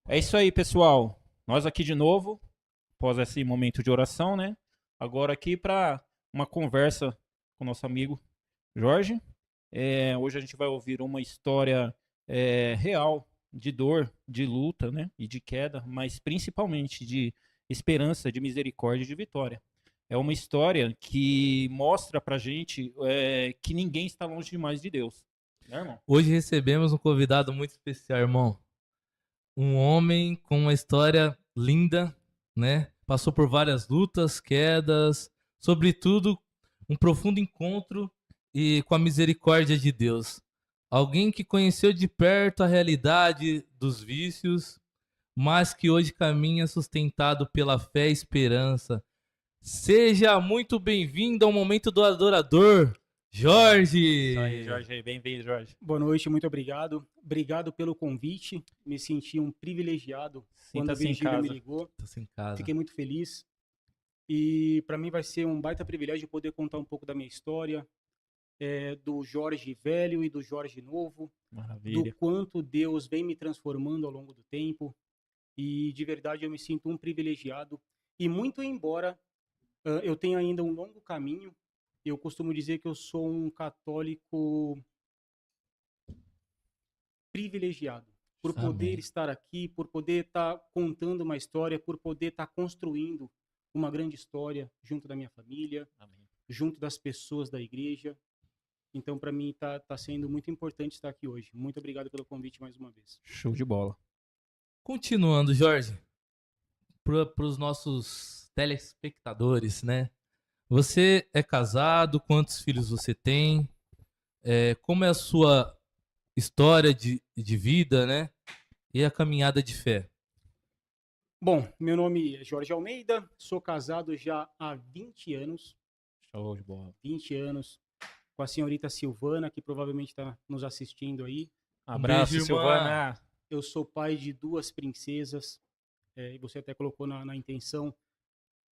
É isso aí, pessoal. Nós aqui de novo, após esse momento de oração, né? Agora aqui para uma conversa com nosso amigo Jorge. Hoje a gente vai ouvir uma história real de dor, de luta, né? E de queda, mas principalmente de esperança, de misericórdia e de vitória. É uma história que mostra pra gente que ninguém está longe demais de Deus. Né, irmão? Hoje recebemos um convidado muito especial, irmão. Um homem com uma história linda, né? Passou por várias lutas, quedas, sobretudo um profundo encontro e com a misericórdia de Deus. Alguém que conheceu de perto a realidade dos vícios, mas que hoje caminha sustentado pela fé e esperança. Seja muito bem-vindo ao momento do adorador, Isso aí, Jorge. Jorge. Bem-vindo, Jorge. Boa noite, muito obrigado. Obrigado pelo convite. Me senti um privilegiado quando a Sinta-se em Virgília me casa. ligou. Tô em casa. Fiquei muito feliz. E para mim vai ser um baita privilégio poder contar um pouco da minha história, do Jorge velho e do Jorge novo, do Maravilha. quanto Deus vem me transformando ao longo do tempo. E de verdade eu me sinto um privilegiado. E muito embora eu tenha ainda um longo caminho, eu costumo dizer que eu sou um católico privilegiado por poder Amém. estar aqui, por poder estar contando uma história, por poder estar construindo uma grande história junto da minha família, Amém. junto das pessoas da igreja. Então, para mim, tá sendo muito importante estar aqui hoje. Muito obrigado pelo convite mais uma vez. Show de bola. Continuando, Jorge, para os nossos telespectadores, né? Você é casado? Quantos filhos você tem? Como é a sua história de vida, né? E a caminhada de fé? Bom, meu nome é Jorge Almeida, sou casado já há 20 anos, Show de bola. 20 anos, com a senhorita Silvana, que provavelmente está nos assistindo aí. Abraço, beijo, irmã. Silvana. Eu sou pai de 2 princesas, e você até colocou na intenção.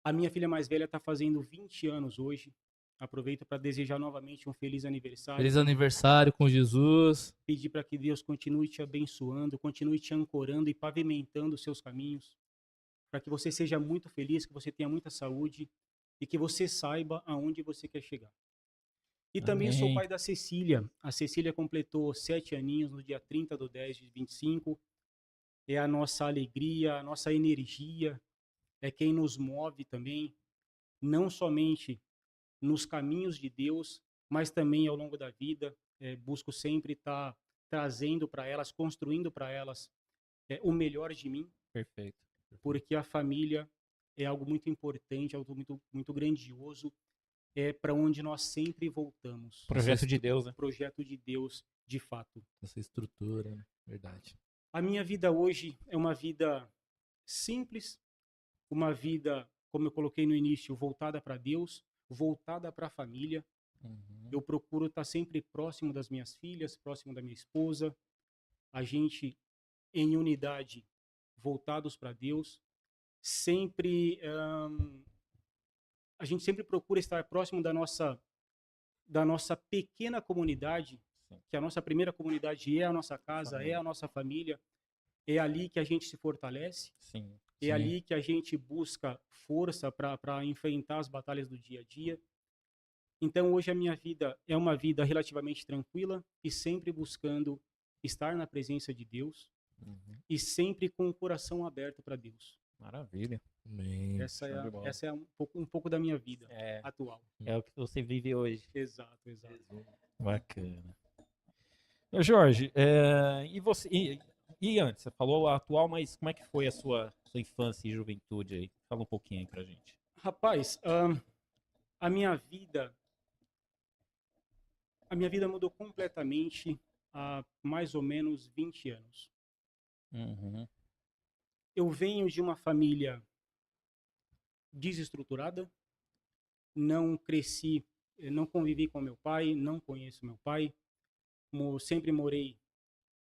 A minha filha mais velha está fazendo 20 anos hoje. Aproveito para desejar novamente um feliz aniversário. Feliz aniversário com Jesus. Pedir para que Deus continue te abençoando, continue te ancorando e pavimentando os seus caminhos. Para que você seja muito feliz, que você tenha muita saúde e que você saiba aonde você quer chegar. E também sou Amém. pai da Cecília. A Cecília completou 7 aninhos no dia 30/10/25. É a nossa alegria, a nossa energia, é quem nos move também, não somente nos caminhos de Deus, mas também ao longo da vida. Busco sempre estar trazendo para elas, construindo para elas o melhor de mim, Perfeito. porque a família é algo muito importante, algo muito, muito grandioso, para onde nós sempre voltamos. Projeto de Deus, né? Projeto de Deus, de fato. Essa estrutura, né? Verdade. A minha vida hoje é uma vida simples, uma vida, como eu coloquei no início, voltada para Deus, voltada para a família. Uhum. Eu procuro estar sempre próximo das minhas filhas, próximo da minha esposa, a gente em unidade, voltados para Deus. Sempre, a gente sempre procura estar próximo da nossa pequena comunidade, Sim. que a nossa primeira comunidade é a nossa casa, é a nossa família. É ali que a gente se fortalece. Sim. É ali que a gente busca força para enfrentar as batalhas do dia a dia. Então, hoje a minha vida é uma vida relativamente tranquila e sempre buscando estar na presença de Deus Uhum. e sempre com o coração aberto para Deus. Maravilha. Amém. Essa é um pouco da minha vida atual. É o que você vive hoje. Exato. Bacana. Ô, Jorge, e você? E antes, você falou a atual, mas como é que foi a sua infância e juventude aí? Fala um pouquinho aí pra gente. Rapaz, a minha vida mudou completamente há mais ou menos 20 anos. Uhum. Eu venho de uma família desestruturada, não cresci, não convivi com meu pai, não conheço meu pai, sempre morei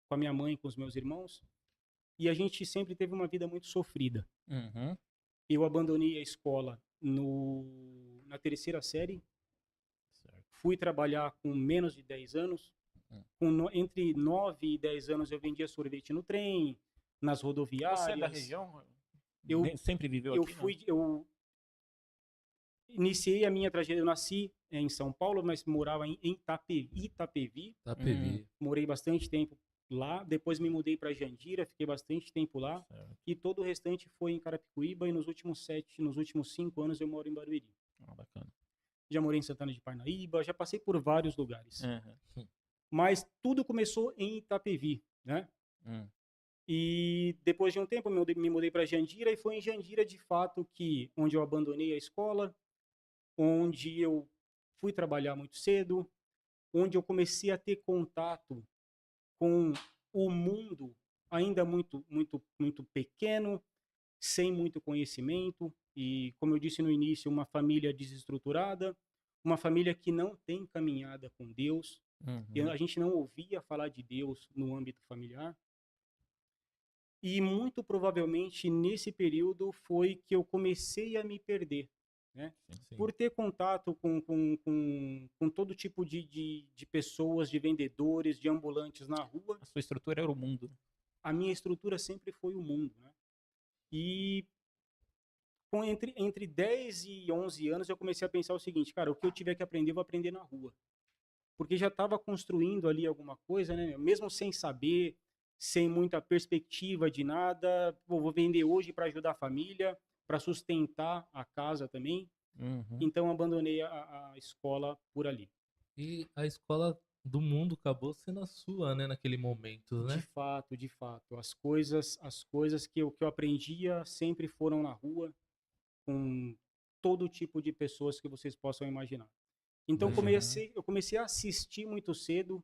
com a minha mãe, com os meus irmãos, e a gente sempre teve uma vida muito sofrida. Uhum. Eu abandonei a escola na terceira série, Certo. fui trabalhar com menos de 10 anos, entre 9 e 10 anos eu vendia sorvete no trem, nas Você é da rodoviárias. região? Eu- Sempre viveu Eu aqui? Não? fui, eu iniciei a minha trajetória, eu nasci em São Paulo, mas morava em Itapevi, Tapevi. morei bastante tempo lá, depois me mudei para Jandira, fiquei bastante tempo lá, Certo. e todo o restante foi em Carapicuíba, e nos últimos 5 anos eu moro em Barueri. Ah, bacana. Já morei em Santana de Parnaíba, já passei por vários lugares. Uhum. Mas tudo começou em Itapevi, né? Hum. E depois de um tempo eu me mudei para Jandira, e foi em Jandira de fato que onde eu abandonei a escola, onde eu fui trabalhar muito cedo, onde eu comecei a ter contato com o mundo ainda muito pequeno, sem muito conhecimento, e como eu disse no início, uma família desestruturada, uma família que não tem caminhada com Deus. Uhum. A gente não ouvia falar de Deus no âmbito familiar. E muito provavelmente nesse período foi que eu comecei a me perder, né? Sim. Por ter contato com todo tipo de pessoas, de vendedores, de ambulantes na rua, A sua estrutura era o mundo. a minha estrutura sempre foi o mundo, né? E entre 10 e 11 anos eu comecei a pensar o seguinte, cara, o que eu tiver que aprender, eu vou aprender na rua. Porque já estava construindo ali alguma coisa, né? Mesmo sem saber, sem muita perspectiva de nada, pô, vou vender hoje para ajudar a família, para sustentar a casa também. Uhum. Então abandonei a escola por ali. E a escola do mundo acabou sendo a sua, né, naquele momento, De né? fato, de fato, as coisas que eu aprendia sempre foram na rua, com todo tipo de pessoas que vocês possam imaginar. Então Imagina. eu comecei a assistir muito cedo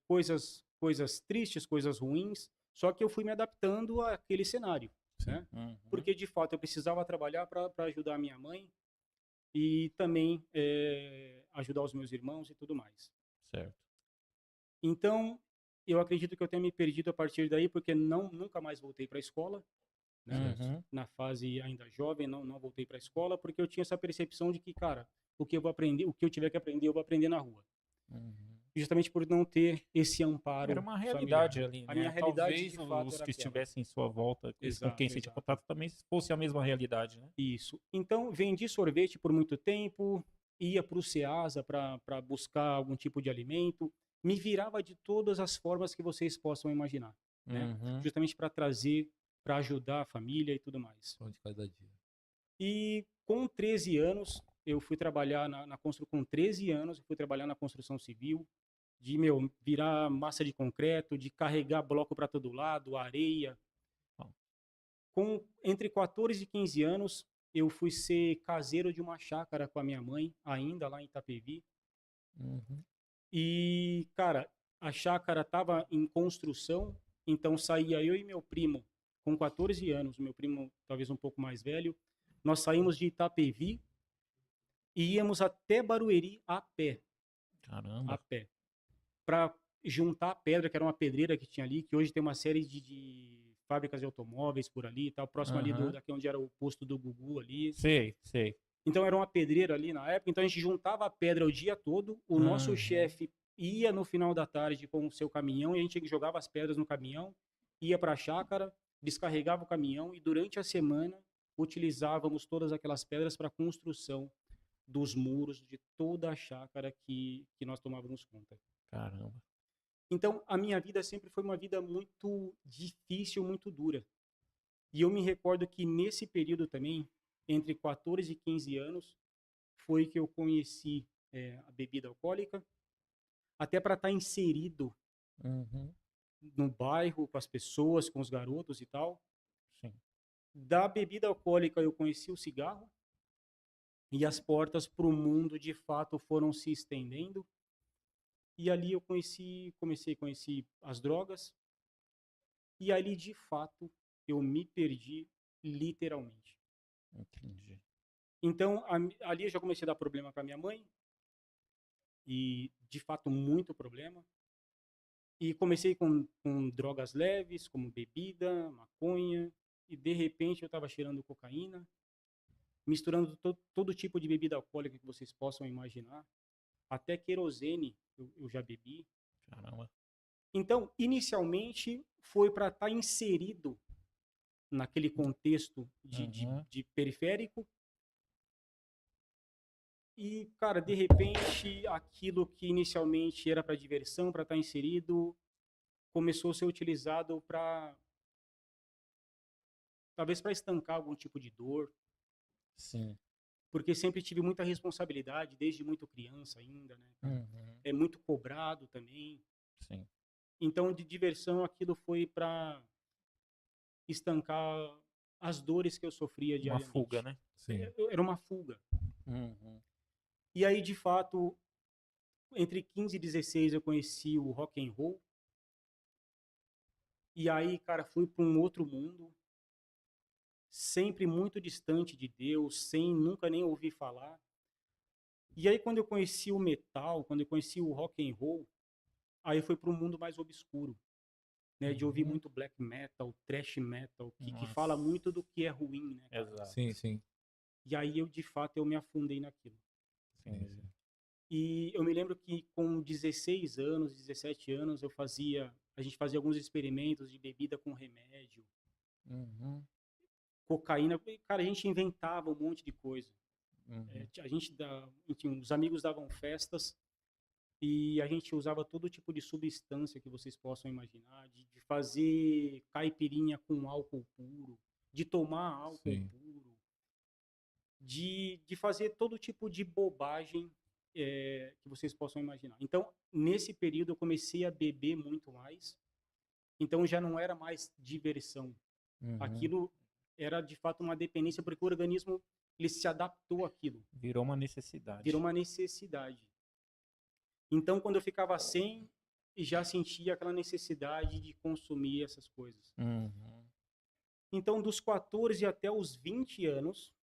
coisas tristes, coisas ruins, só que eu fui me adaptando àquele cenário, né? Uhum. Porque de fato eu precisava trabalhar para ajudar a minha mãe e também ajudar os meus irmãos e tudo mais. Certo. Então eu acredito que eu tenha me perdido a partir daí, porque nunca mais voltei para a escola, né? Uhum. Na fase ainda jovem, não voltei para a escola, porque eu tinha essa percepção de que, cara, o que eu vou aprender, o que eu tiver que aprender, eu vou aprender na rua. Uhum. Justamente por não ter esse amparo Era uma familiar. realidade ali, A minha né? realidade, Talvez de fato, os era que aquela. estivessem em sua volta, com quem Exato, você tinha exato. contato, também fosse a mesma realidade, né? Isso. Então, vendi sorvete por muito tempo, ia para o Ceasa para buscar algum tipo de alimento, me virava de todas as formas que vocês possam imaginar, né? Uhum. Justamente para trazer, para ajudar a família e tudo mais. Pão de cada dia. E com 13 anos, eu fui trabalhar na construção. Com 13 anos, eu fui trabalhar na construção civil, de virar massa de concreto, de carregar bloco para todo lado, areia. Bom. Entre 14 e 15 anos, eu fui ser caseiro de uma chácara com a minha mãe, ainda lá em Itapevi. Uhum. E, cara, a chácara estava em construção, então saía eu e meu primo, com 14 anos, meu primo talvez um pouco mais velho, nós saímos de Itapevi e íamos até Barueri a Caramba. pé, para juntar a pedra, que era uma pedreira que tinha ali, que hoje tem uma série de fábricas de automóveis por ali, tá próximo ali Aham. daqui onde era o posto do Gugu ali. Sei, sei. Então era uma pedreira ali na época, então a gente juntava a pedra o dia todo, o nosso Uhum. chefe ia no final da tarde com o seu caminhão e a gente jogava as pedras no caminhão, ia para a chácara, descarregava o caminhão e durante a semana utilizávamos todas aquelas pedras para a construção dos muros de toda a chácara que nós tomávamos conta. Caramba. Então, a minha vida sempre foi uma vida muito difícil, muito dura. E eu me recordo que nesse período também, entre 14 e 15 anos, foi que eu conheci a bebida alcoólica, até para estar inserido Uhum. no bairro, com as pessoas, com os garotos e tal. Sim. Da bebida alcoólica eu conheci o cigarro, e as portas para o mundo de fato foram se estendendo. E ali eu comecei a conhecer as drogas, e ali de fato eu me perdi literalmente. Entendi. Então ali eu já comecei a dar problema para minha mãe, e de fato muito problema. E comecei com drogas leves, como bebida, maconha, e de repente eu estava cheirando cocaína, misturando todo tipo de bebida alcoólica que vocês possam imaginar, até querosene eu já bebi. Caramba. Então, inicialmente, foi para estar inserido naquele contexto de periférico. E, cara, de repente, aquilo que inicialmente era para diversão, para estar inserido, começou a ser utilizado para, talvez para estancar algum tipo de dor, Sim. porque sempre tive muita responsabilidade, desde muito criança ainda, né? Uhum. É muito cobrado também. Sim. Então, de diversão, aquilo foi para estancar as dores que eu sofria Uma diariamente. fuga, né? Sim. Era uma fuga. Uhum. E aí, de fato, entre 15 e 16 eu conheci o rock and roll. E aí, cara, fui para um outro mundo, sempre muito distante de Deus, sem nunca nem ouvir falar. E aí, quando eu conheci o metal, quando eu conheci o rock and roll, aí foi para um mundo mais obscuro, né? De ouvir muito black metal, thrash metal, que fala muito do que é ruim, né, cara? Exato. Sim, sim. E aí, de fato, eu me afundei naquilo. Sim. E eu me lembro que com 16 anos, 17 anos, a gente fazia alguns experimentos de bebida com remédio, Uhum. cocaína, cara, a gente inventava um monte de coisa. Uhum. Enfim, os amigos davam festas e a gente usava todo tipo de substância que vocês possam imaginar, de fazer caipirinha com álcool puro, de tomar álcool Sim. puro, de fazer todo tipo de bobagem que vocês possam imaginar. Então, nesse período, eu comecei a beber muito mais. Então, já não era mais diversão. Uhum. Aquilo era, de fato, uma dependência, porque o organismo ele se adaptou àquilo. Virou uma necessidade. Virou uma necessidade. Então, quando eu ficava sem, já sentia aquela necessidade de consumir essas coisas. Uhum. Então, dos 14 até os 20 anos,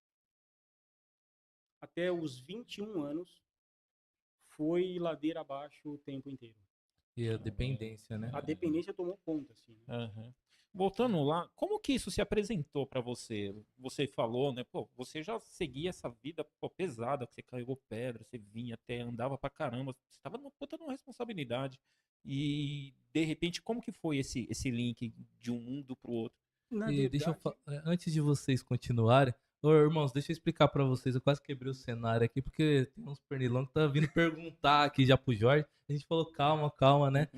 até os 21 anos, foi ladeira abaixo o tempo inteiro. E a dependência, né? A dependência tomou conta, assim. Uhum. Voltando lá, como que isso se apresentou pra você? Você falou, né? Pô, você já seguia essa vida pesada, que você carregou pedra, você vinha até, andava pra caramba, você tava numa puta de uma responsabilidade. E, de repente, como que foi esse link de um mundo pro outro? Na E deixa eu verdade, antes de vocês continuarem, ô irmãos, deixa eu explicar pra vocês. Eu quase quebrei o cenário aqui porque tem uns pernilongos que tá vindo perguntar aqui já pro Jorge. A gente falou calma, né?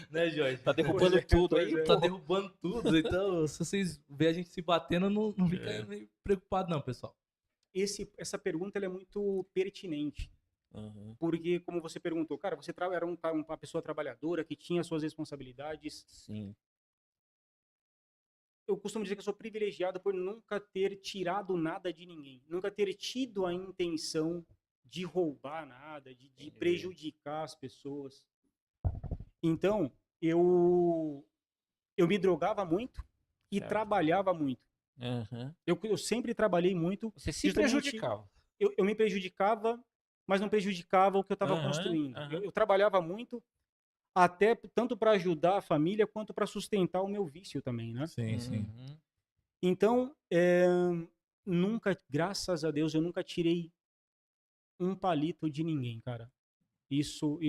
Né, Jorge? Tá derrubando tudo aí, pois é. Tá pô. derrubando tudo. Então, se vocês verem a gente se batendo, não fica meio preocupado não, pessoal. essa pergunta ela é muito pertinente. Uhum. Porque, como você perguntou, cara, você era uma pessoa trabalhadora que tinha suas responsabilidades. Sim. Eu costumo dizer que eu sou privilegiado por nunca ter tirado nada de ninguém. Nunca ter tido a intenção de roubar nada, de prejudicar as pessoas. Então, eu me drogava muito e Certo. trabalhava muito. Uhum. Eu sempre trabalhei muito. Você se justamente, prejudicava. eu me prejudicava, mas não prejudicava o que eu estava Aham, construindo. aham. Eu trabalhava muito, até tanto para ajudar a família quanto para sustentar o meu vício também, né? Sim, sim. Uhum. Então, nunca, graças a Deus, eu nunca tirei um palito de ninguém, cara. Isso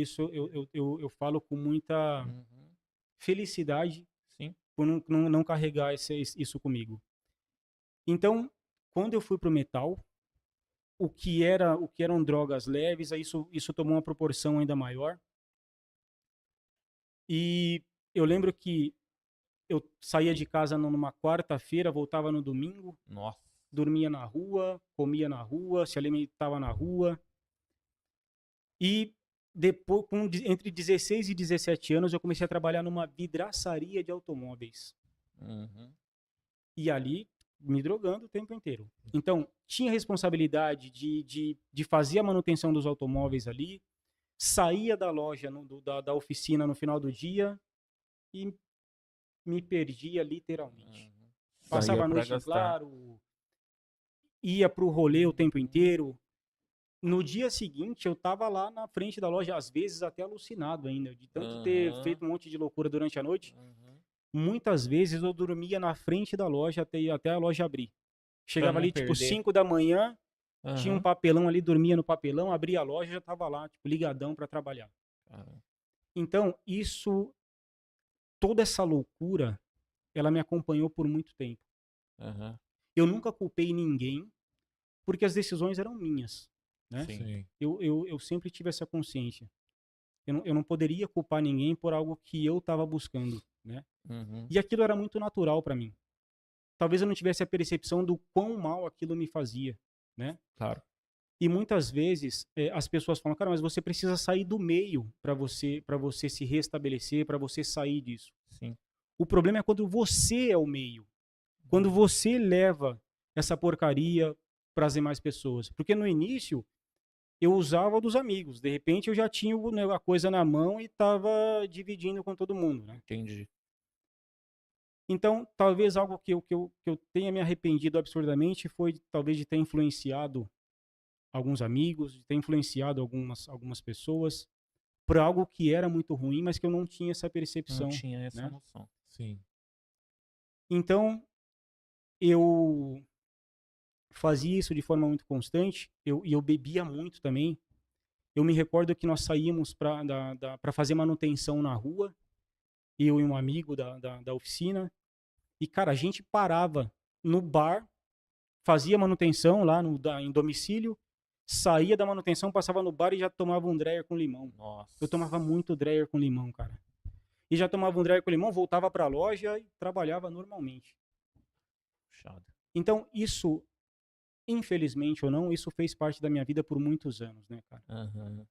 eu falo com muita Uhum. felicidade Sim. por não carregar isso comigo. Então, quando eu fui pro metal, o que eram drogas leves, aí isso tomou uma proporção ainda maior. E eu lembro que eu saía de casa numa quarta-feira, voltava no domingo, Nossa. dormia na rua, comia na rua, se alimentava na rua. E depois, entre 16 e 17 anos, eu comecei a trabalhar numa vidraçaria de automóveis. Uhum. E ali, me drogando o tempo inteiro. Então, tinha responsabilidade de fazer a manutenção dos automóveis ali, saía da loja, da oficina no final do dia e me perdia literalmente. Uhum. Passava Saía a pra noite em gastar. claro, ia pro rolê o tempo inteiro. No dia seguinte, eu tava lá na frente da loja, às vezes até alucinado ainda, de tanto ter Aham. feito um monte de loucura durante a noite. Uhum. Muitas vezes eu dormia na frente da loja até a loja abrir. Chegava não ali, tipo, perder. 5 da manhã, tinha um Aham. papelão ali, dormia no papelão, abria a loja, já tava lá, tipo, ligadão para trabalhar. Caramba. Então, toda essa loucura, ela me acompanhou por muito tempo. Aham. Eu nunca culpei ninguém, porque as decisões eram minhas, né? Sim. Sim. Eu sempre tive essa consciência. Eu não poderia culpar ninguém por algo que eu estava buscando, né? Uhum. E aquilo era muito natural para mim. Talvez eu não tivesse a percepção do quão mal aquilo me fazia, né? Claro. E muitas vezes as pessoas falam, cara, mas você precisa sair do meio para você se restabelecer, para você sair disso. Sim. O problema é quando você é o meio, quando você leva essa porcaria para as demais pessoas. Porque no início eu usava dos amigos, de repente eu já tinha a coisa na mão e estava dividindo com todo mundo, né? Entendi. Então, talvez algo que eu tenha me arrependido absurdamente foi talvez de ter influenciado alguns amigos, de ter influenciado algumas pessoas por algo que era muito ruim, mas que eu não tinha essa Não percepção, tinha essa né? noção. Sim. Então, eu fazia isso de forma muito constante, e eu bebia muito também. Eu me recordo que nós saímos para fazer manutenção na rua, eu e um amigo da oficina, e, cara, a gente parava no bar, fazia manutenção lá em domicílio, saía da manutenção, passava no bar e já tomava um Dreyer com limão. Nossa. Eu tomava muito Dreyer com limão, cara. E já tomava um Dreyer com limão, voltava para a loja e trabalhava normalmente. Puxado. Então, isso, infelizmente ou não, isso fez parte da minha vida por muitos anos, né, cara? Aham.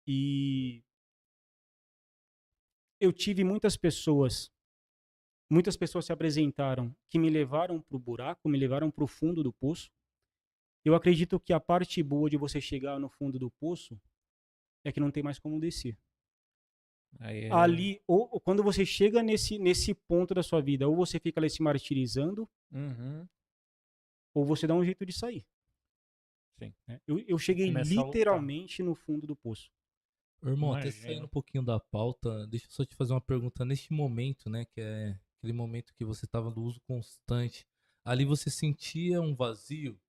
E eu tive muitas pessoas se apresentaram que me levaram para o buraco, me levaram para o fundo do poço. Eu acredito que a parte boa de você chegar no fundo do poço é que não tem mais como descer. Aí é... Ali, ou quando você chega nesse ponto da sua vida, ou você fica ali se martirizando, Uhum. ou você dá um jeito de sair. Sim. Né? Eu cheguei Começa a lutar. literalmente no fundo do poço. Irmão, até Imagino. saindo um pouquinho da pauta, deixa eu só te fazer uma pergunta. Neste momento, né, que é aquele momento que você estava no uso constante, ali você sentia um vazio?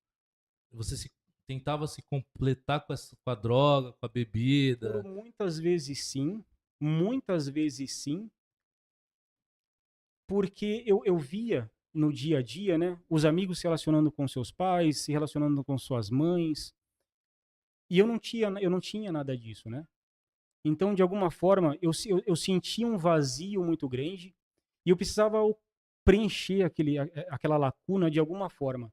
Você tentava se completar com a droga, com a bebida? Muitas vezes sim, porque eu via no dia a dia, né, os amigos se relacionando com seus pais, se relacionando com suas mães, e eu não tinha nada disso, né? Então, de alguma forma, eu sentia um vazio muito grande e eu precisava preencher aquela lacuna de alguma forma.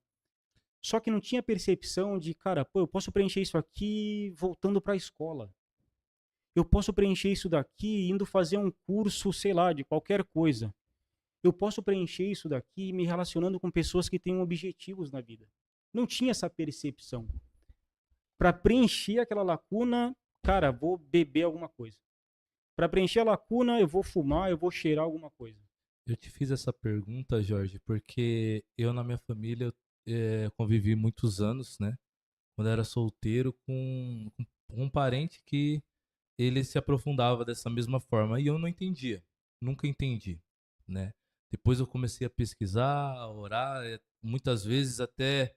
Só que não tinha percepção de, cara, pô, eu posso preencher isso aqui voltando para a escola. Eu posso preencher isso daqui indo fazer um curso, sei lá, de qualquer coisa. Eu posso preencher isso daqui me relacionando com pessoas que têm objetivos na vida. Não tinha essa percepção. Para preencher aquela lacuna, cara, vou beber alguma coisa. Para preencher a lacuna, eu vou fumar, eu vou cheirar alguma coisa. Eu te fiz essa pergunta, Jorge, porque eu na minha família convivi muitos anos, né? Quando eu era solteiro com um parente que ele se aprofundava dessa mesma forma e eu não entendia, nunca entendi, né? Depois eu comecei a pesquisar, a orar, muitas vezes até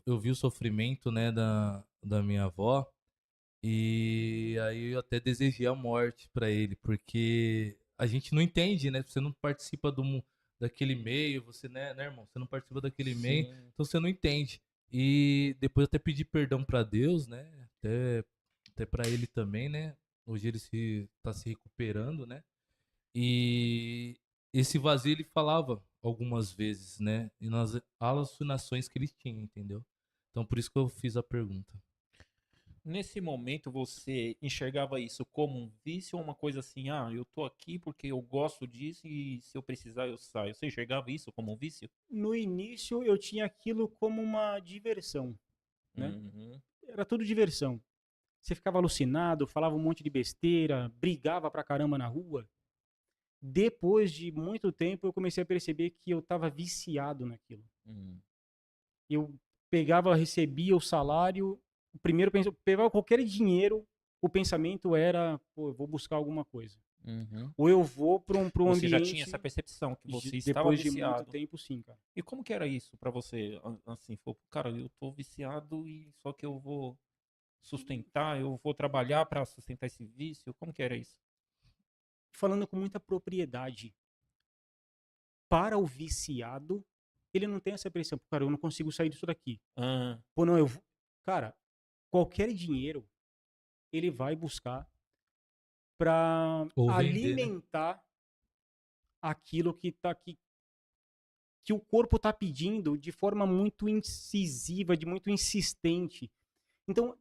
eu vi o sofrimento, né, da minha avó e aí eu até desejei a morte para ele, porque a gente não entende, né? Você não participa daquele meio, você, né, irmão? Você não participa daquele meio, Sim. então você não entende. E depois eu até pedi perdão para Deus, né? Até para ele também, né? Hoje ele tá se recuperando, né? E esse vazio ele falava algumas vezes, né? E nas alucinações que ele tinha, entendeu? Então por isso que eu fiz a pergunta. Nesse momento você enxergava isso como um vício ou uma coisa assim, ah, eu tô aqui porque eu gosto disso e se eu precisar eu saio. Você enxergava isso como um vício? No início, eu tinha aquilo como uma diversão, né? Uhum. Era tudo diversão. Você ficava alucinado, falava um monte de besteira, brigava pra caramba na rua. Depois de muito tempo, eu comecei a perceber que eu estava viciado naquilo. Uhum. Eu pegava, recebia o salário, o primeiro pegava qualquer dinheiro, o pensamento era, pô, eu vou buscar alguma coisa. Uhum. Ou eu vou para um Você já ambiente, tinha essa percepção que você estava depois de muito viciado. tempo, sim, cara. E como que era isso pra você? Assim, falou, cara, eu tô viciado e só que eu vou sustentar, eu vou trabalhar pra sustentar esse vício. Como que era isso? falando com muita propriedade, para o viciado, ele não tem essa pressão. Cara, eu não consigo sair disso daqui. Ah, Pô, não, cara, qualquer dinheiro ele vai buscar para Ou vender, né? alimentar aquilo que o corpo está pedindo de forma muito incisiva, de muito insistente. Então,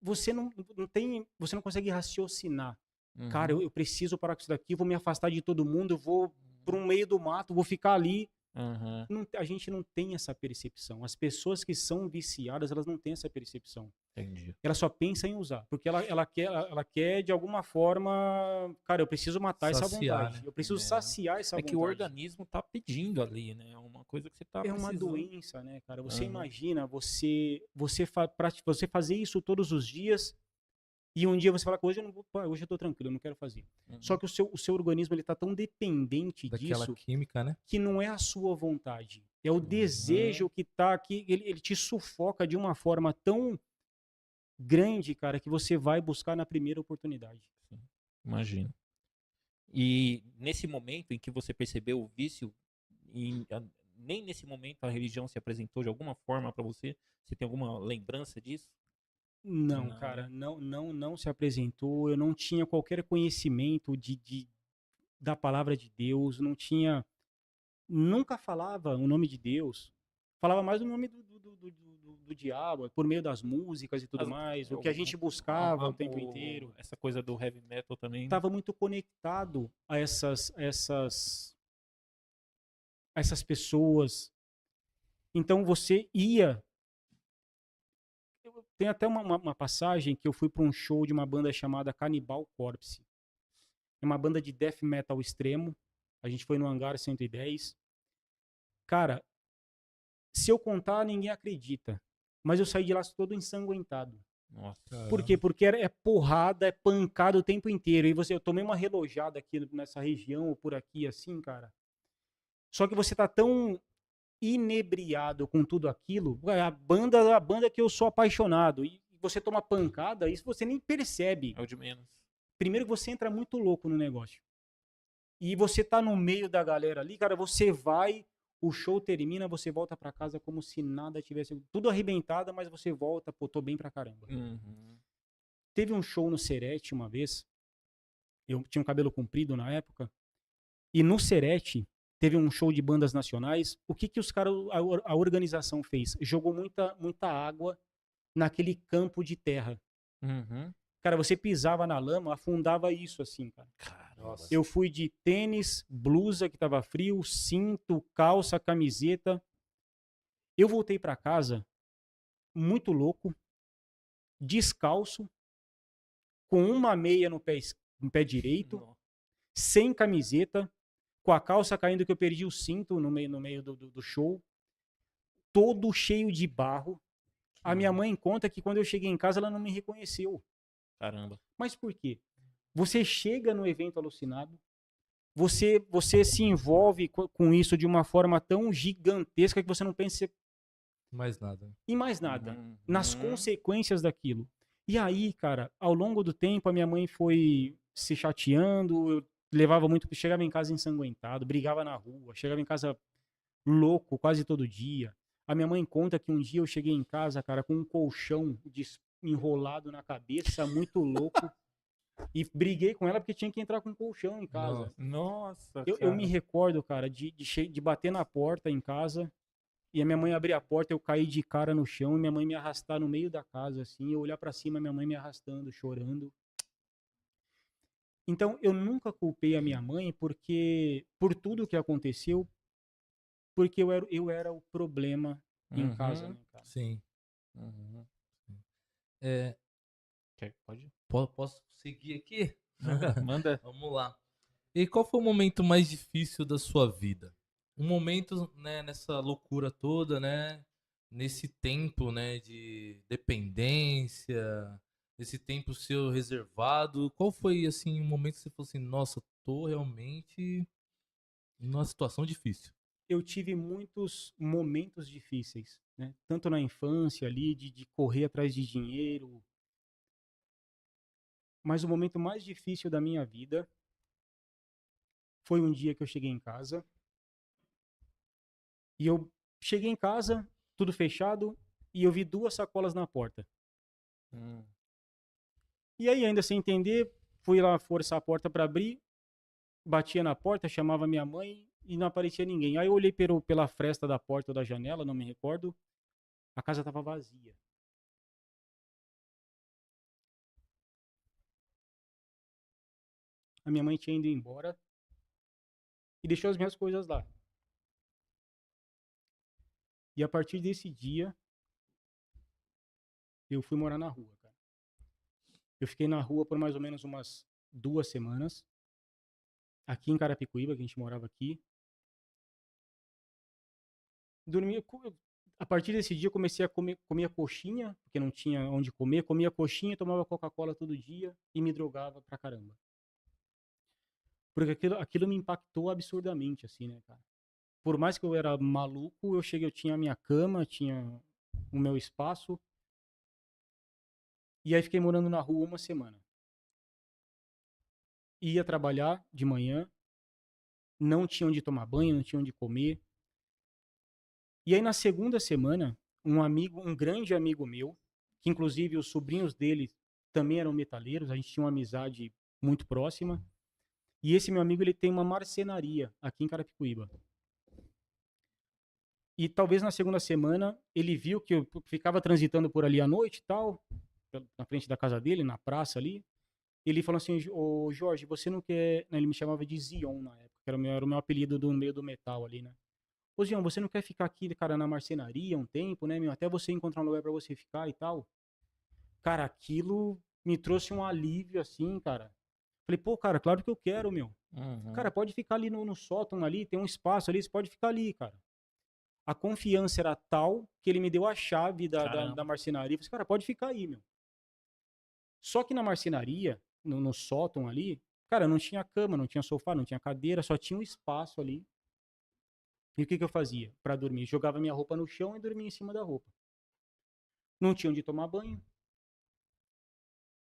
você não consegue raciocinar. Cara, uhum, eu preciso parar com isso daqui, vou me afastar de todo mundo, eu vou para um meio do mato, vou ficar ali. uhum, A gente não tem essa percepção. As pessoas que são viciadas, elas não têm essa percepção. entendi. Ela só pensa em usar, porque ela quer de alguma forma, cara, eu preciso matar essa Saciar, vontade, né? eu preciso É. saciar essa É que o vontade. organismo tá pedindo ali, né? É uma coisa que você tá É uma precisando. doença, né, cara? Você Aham. imagina você fazer isso todos os dias e um dia você fala que hoje eu não vou, pô, hoje eu tô tranquilo, eu não quero fazer. Só Uhum. que o seu organismo ele tá tão dependente Daquela disso química, né? que não é a sua vontade, é o Uhum. desejo que tá aqui, ele te sufoca de uma forma tão grande, cara, que você vai buscar na primeira oportunidade. Sim, imagino. E nesse momento em que você percebeu o vício, nem nesse momento a religião se apresentou de alguma forma para você? Você tem alguma lembrança disso? Não, Não, cara, né? não se apresentou. Eu não tinha qualquer conhecimento da palavra de Deus, não tinha, nunca falava o nome de Deus. Falava mais o nome do diabo, por meio das músicas e tudo As- mais. O que a o- gente buscava o tempo inteiro. essa coisa do heavy metal também, né? Estava muito conectado a essas pessoas. Então você ia. Tem até uma passagem que eu fui para um show de uma banda chamada Cannibal Corpse. É uma banda de death metal extremo. A gente foi no Hangar 110. Cara, se eu contar, ninguém acredita. Mas eu saí de lá todo ensanguentado. Nossa. Por quê? Caramba. Porque é porrada, é pancada o tempo inteiro. E eu tomei uma relojada aqui nessa região, ou por aqui, assim, cara. Só que você tá tão inebriado com tudo aquilo. A banda que eu sou apaixonado. E você toma pancada, isso você nem percebe. É o de menos. Primeiro que você entra muito louco no negócio. E você tá no meio da galera ali, cara, você vai, o show termina, você volta pra casa como se nada tivesse, tudo arrebentado, mas você volta, pô, tô bem pra caramba. Uhum. Teve um show no Serete uma vez, eu tinha um cabelo comprido na época, e no Serete teve um show de bandas nacionais. O que os caras, a organização fez? Jogou muita água naquele campo de terra. Uhum. Cara, você pisava na lama, afundava isso assim, cara. Caramba. Eu fui de tênis, blusa que tava frio, cinto, calça, camiseta. Eu voltei pra casa muito louco, descalço, com uma meia no pé direito, Nossa. sem camiseta, com a calça caindo que eu perdi o cinto no meio do show, todo cheio de barro. A minha mãe conta que quando eu cheguei em casa ela não me reconheceu. Caramba. Mas por quê? Você chega no evento alucinado, você se envolve com isso de uma forma tão gigantesca que você não pensa Mais nada. em mais nada, nas Uhum. consequências daquilo. E aí, cara, ao longo do tempo, a minha mãe foi se chateando, eu levava muito, chegava em casa ensanguentado, brigava na rua, chegava em casa louco quase todo dia. A minha mãe conta que um dia eu cheguei em casa, cara, com um colchão enrolado na cabeça, muito louco, e briguei com ela porque tinha que entrar com um colchão em casa. Nossa. Nossa, Eu me cara. recordo, cara, de bater na porta em casa e a minha mãe abrir a porta, eu caí de cara no chão e minha mãe me arrastar no meio da casa, assim, eu olhar pra cima, minha mãe me arrastando, chorando. Então, eu nunca culpei a minha mãe por tudo que aconteceu, porque eu era o problema em casa, Uhum. né, cara? Sim. Uhum. É, Pode? posso seguir aqui? Manda, manda. Vamos lá. E qual foi o momento mais difícil da sua vida? Um momento, né, nessa loucura toda, né? Nesse tempo, né, de dependência, nesse tempo seu reservado. Qual foi, assim, um momento que você falou assim, nossa, tô realmente numa situação difícil? Eu tive muitos momentos difíceis, né? Tanto na infância ali, de correr atrás de dinheiro, mas o momento mais difícil da minha vida Foi um dia que eu cheguei em casa. E eu cheguei em casa, tudo fechado, e eu vi 2 sacolas na porta. E aí, ainda sem entender, fui lá forçar a porta para abrir, batia na porta, chamava minha mãe e não aparecia ninguém. Aí eu olhei pela fresta da porta ou da janela, não me recordo, a casa estava vazia. A minha mãe tinha ido embora e deixou as minhas coisas lá. E a partir desse dia, eu fui morar na rua, cara. Eu fiquei na rua por mais ou menos umas 2 semanas. Aqui em Carapicuíba, que a gente morava aqui. Dormia, a partir desse dia eu comecei a comia coxinha, porque não tinha onde comer, comia coxinha, tomava Coca-Cola todo dia e me drogava pra caramba. Porque aquilo me impactou absurdamente, assim, né, cara? Por mais que eu era maluco, eu tinha a minha cama, tinha o meu espaço. E aí fiquei morando na rua 1 semana. Ia trabalhar de manhã, não tinha onde tomar banho, não tinha onde comer. E aí na segunda semana, um grande amigo meu, que inclusive os sobrinhos dele também eram metaleiros, a gente tinha uma amizade muito próxima. E esse meu amigo, ele tem uma marcenaria aqui em Carapicuíba. E talvez na segunda semana, ele viu que eu ficava transitando por ali à noite e tal, na frente da casa dele, na praça ali. Ele falou assim: ô Jorge, você não quer... Ele me chamava de Zion na época, que era o meu apelido do meio do metal ali, né? Ô Zion, você não quer ficar aqui, cara, na marcenaria um tempo, né, meu? Até você encontrar um lugar pra você ficar e tal. Cara, aquilo me trouxe um alívio, assim, cara. Falei, pô, cara, claro que eu quero, meu. Cara, pode ficar ali no sótão ali, tem um espaço ali, você pode ficar ali, cara. A confiança era tal que ele me deu a chave da marcenaria. Eu falei, cara, pode ficar aí, meu. Só que na marcenaria, no sótão ali, cara, não tinha cama, não tinha sofá, não tinha cadeira, só tinha um espaço ali. E o que eu fazia pra dormir? Jogava minha roupa no chão e dormia em cima da roupa. Não tinha onde tomar banho.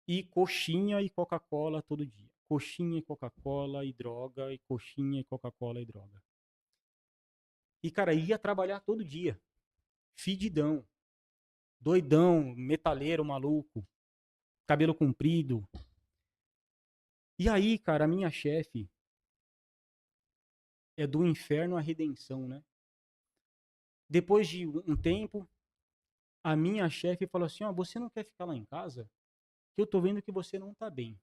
E coxinha e Coca-Cola todo dia. Coxinha e Coca-Cola e droga, e coxinha e Coca-Cola e droga. E, cara, ia trabalhar todo dia. Fedidão. Doidão, metaleiro, maluco. Cabelo comprido. E aí, cara, a minha chefe é do inferno à redenção, né? Depois de um tempo, a minha chefe falou assim: ó, você não quer ficar lá em casa? Que eu tô vendo que você não tá bem.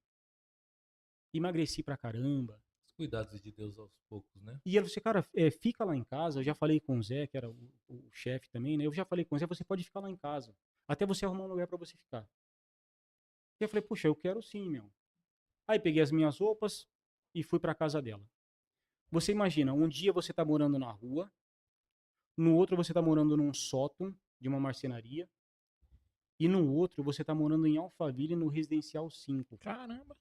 Emagreci pra caramba. Os cuidados de Deus aos poucos, né? E ela falou assim, cara, fica lá em casa. Eu já falei com o Zé, que era o chefe também, né? Eu já falei com o Zé, você pode ficar lá em casa. Até você arrumar um lugar pra você ficar. E eu falei, puxa, eu quero sim, meu. Aí peguei as minhas roupas e fui pra casa dela. Você imagina, um dia você tá morando na rua, no outro você tá morando num sótão de uma marcenaria, e no outro você tá morando em Alphaville, no Residencial 5. Caramba.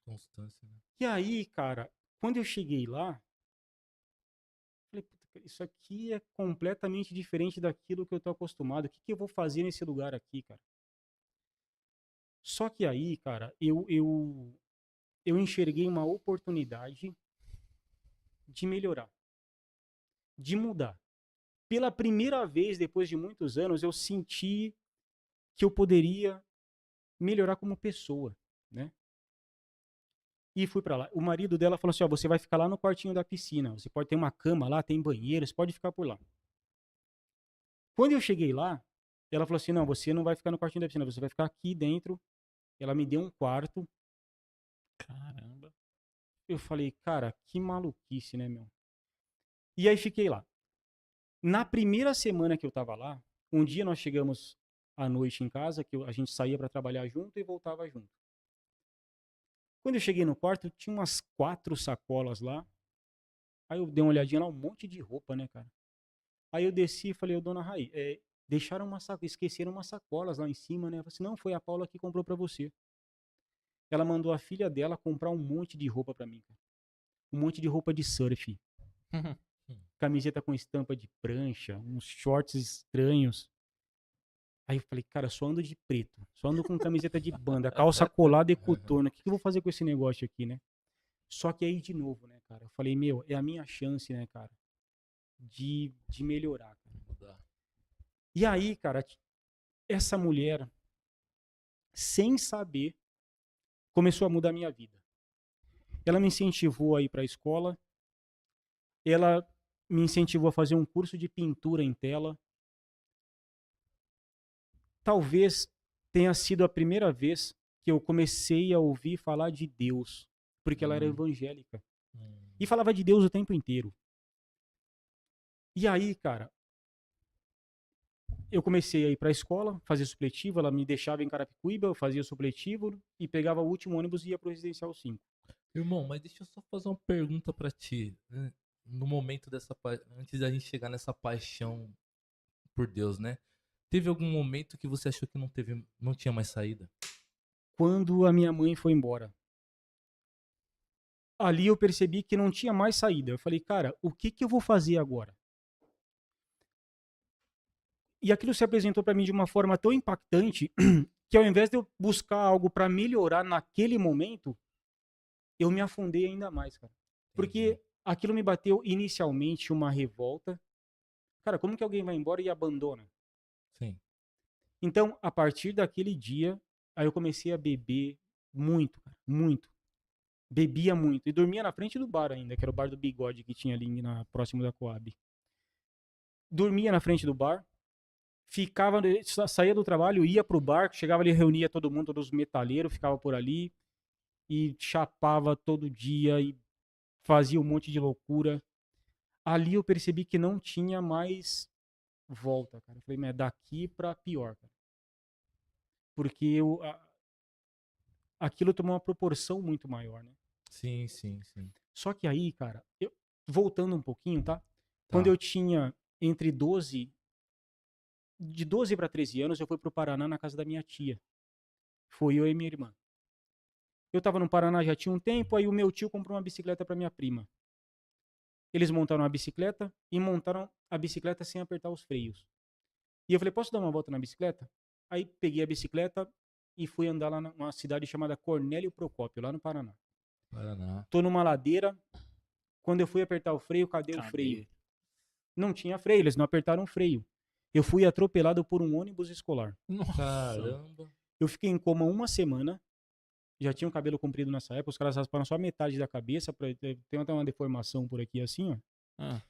Constância, né? E aí, cara, quando eu cheguei lá, falei, puta, isso aqui é completamente diferente daquilo que eu tô acostumado. O que eu vou fazer nesse lugar aqui, cara? Só que aí, cara, eu enxerguei uma oportunidade de melhorar, de mudar. Pela primeira vez, depois de muitos anos, eu senti que eu poderia melhorar como pessoa, né? E fui pra lá. O marido dela falou assim, ó, você vai ficar lá no quartinho da piscina. Você pode ter uma cama lá, tem banheiro, você pode ficar por lá. Quando eu cheguei lá, ela falou assim, não, você não vai ficar no quartinho da piscina, você vai ficar aqui dentro. Ela me deu um quarto. Caramba. Eu falei, cara, que maluquice, né, meu? E aí fiquei lá. Na primeira semana que eu tava lá, um dia nós chegamos à noite em casa, que a gente saía pra trabalhar junto e voltava junto. Quando eu cheguei no quarto, tinha umas 4 sacolas lá. Aí eu dei uma olhadinha lá, um monte de roupa, né, cara? Aí eu desci e falei, ô dona Raí, esqueceram umas sacolas lá em cima, né? Eu falei assim, não, foi a Paula que comprou pra você. Ela mandou a filha dela comprar um monte de roupa pra mim, cara. Um monte de roupa de surf. Camiseta com estampa de prancha, uns shorts estranhos. Aí eu falei, cara, só ando de preto. Só ando com camiseta de banda, calça colada e coturno. O que eu vou fazer com esse negócio aqui, né? Só que aí, de novo, né, cara? Eu falei, meu, é a minha chance, né, cara? De melhorar, cara. Mudar. E aí, cara, essa mulher, sem saber, começou a mudar a minha vida. Ela me incentivou a ir para a escola, ela me incentivou a fazer um curso de pintura em tela. Talvez tenha sido a primeira vez que eu comecei a ouvir falar de Deus, porque ela era evangélica. E falava de Deus o tempo inteiro. E aí, cara, eu comecei a ir para a escola, fazer supletivo, ela me deixava em Carapicuíba, eu fazia supletivo e pegava o último ônibus e ia pro Residencial 5. Irmão, mas deixa eu só fazer uma pergunta pra ti, né? No momento antes da gente chegar nessa paixão por Deus, né? Teve algum momento que você achou que não tinha mais saída? Quando a minha mãe foi embora, ali eu percebi que não tinha mais saída. Eu falei, cara, o que que eu vou fazer agora? E aquilo se apresentou para mim de uma forma tão impactante que ao invés de eu buscar algo para melhorar naquele momento, eu me afundei ainda mais, cara. Porque Entendi. aquilo me bateu inicialmente uma revolta. Cara, como que alguém vai embora e abandona? Sim. Então, a partir daquele dia, aí eu comecei a beber muito, cara, muito. Bebia muito. E dormia na frente do bar ainda, que era o bar do Bigode que tinha ali próximo da Coab. Dormia na frente do bar, saía do trabalho, ia pro bar, chegava ali, reunia todo mundo, todos os metaleiros, ficava por ali e chapava todo dia e fazia um monte de loucura. Ali eu percebi que não tinha mais volta, cara. Eu falei, mas é daqui pra pior, cara. Porque aquilo tomou uma proporção muito maior, né? Sim, sim, sim. Só que aí, cara, voltando um pouquinho, tá? Quando Tá. eu tinha de 12 para 13 anos, eu fui pro Paraná na casa da minha tia. Foi eu e minha irmã. Eu tava no Paraná já tinha um tempo, aí o meu tio comprou uma bicicleta para minha prima. Eles montaram a bicicleta e montaram a bicicleta sem apertar os freios. E eu falei, posso dar uma volta na bicicleta? Aí peguei a bicicleta e fui andar lá numa cidade chamada Cornélio Procópio, lá no Paraná. Paraná. Tô numa ladeira, quando eu fui apertar o freio, cadê o freio? Não tinha freio, eles não apertaram o freio. Eu fui atropelado por um ônibus escolar. Nossa. Caramba. Eu fiquei em coma uma semana, já tinha o cabelo comprido nessa época, os caras rasparam só metade da cabeça, tem até uma deformação por aqui assim, ó. Ah,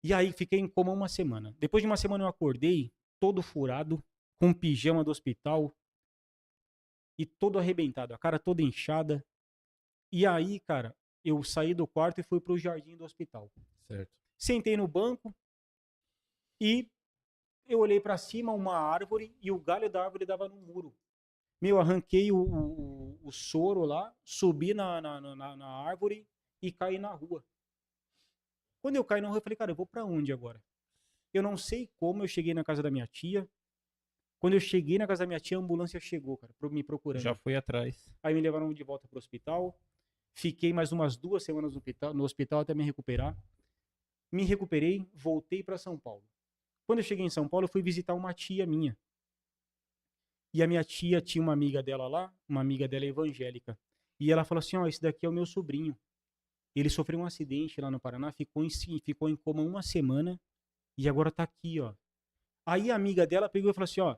E aí fiquei em coma uma semana. Depois de uma semana eu acordei, todo furado, com pijama do hospital e todo arrebentado, a cara toda inchada. E aí, cara, eu saí do quarto e fui pro jardim do hospital. Certo. Sentei no banco e eu olhei para cima, uma árvore, e o galho da árvore dava no muro. Meu, arranquei o soro lá, subi na árvore e caí na rua. Quando eu caí na rua, eu falei, cara, eu vou para onde agora? Eu não sei como eu cheguei na casa da minha tia. Quando eu cheguei na casa da minha tia, a ambulância chegou, cara, me procurando. já fui atrás. Aí me levaram de volta pro hospital. Fiquei mais umas 2 semanas no hospital até me recuperar. Me recuperei, voltei para São Paulo. Quando eu cheguei em São Paulo, eu fui visitar uma tia minha. E a minha tia tinha uma amiga dela lá, uma amiga dela evangélica. E ela falou assim, ó, esse daqui é o meu sobrinho. Ele sofreu um acidente lá no Paraná, ficou em coma uma semana e agora tá aqui, ó. Aí a amiga dela pegou e falou assim, ó,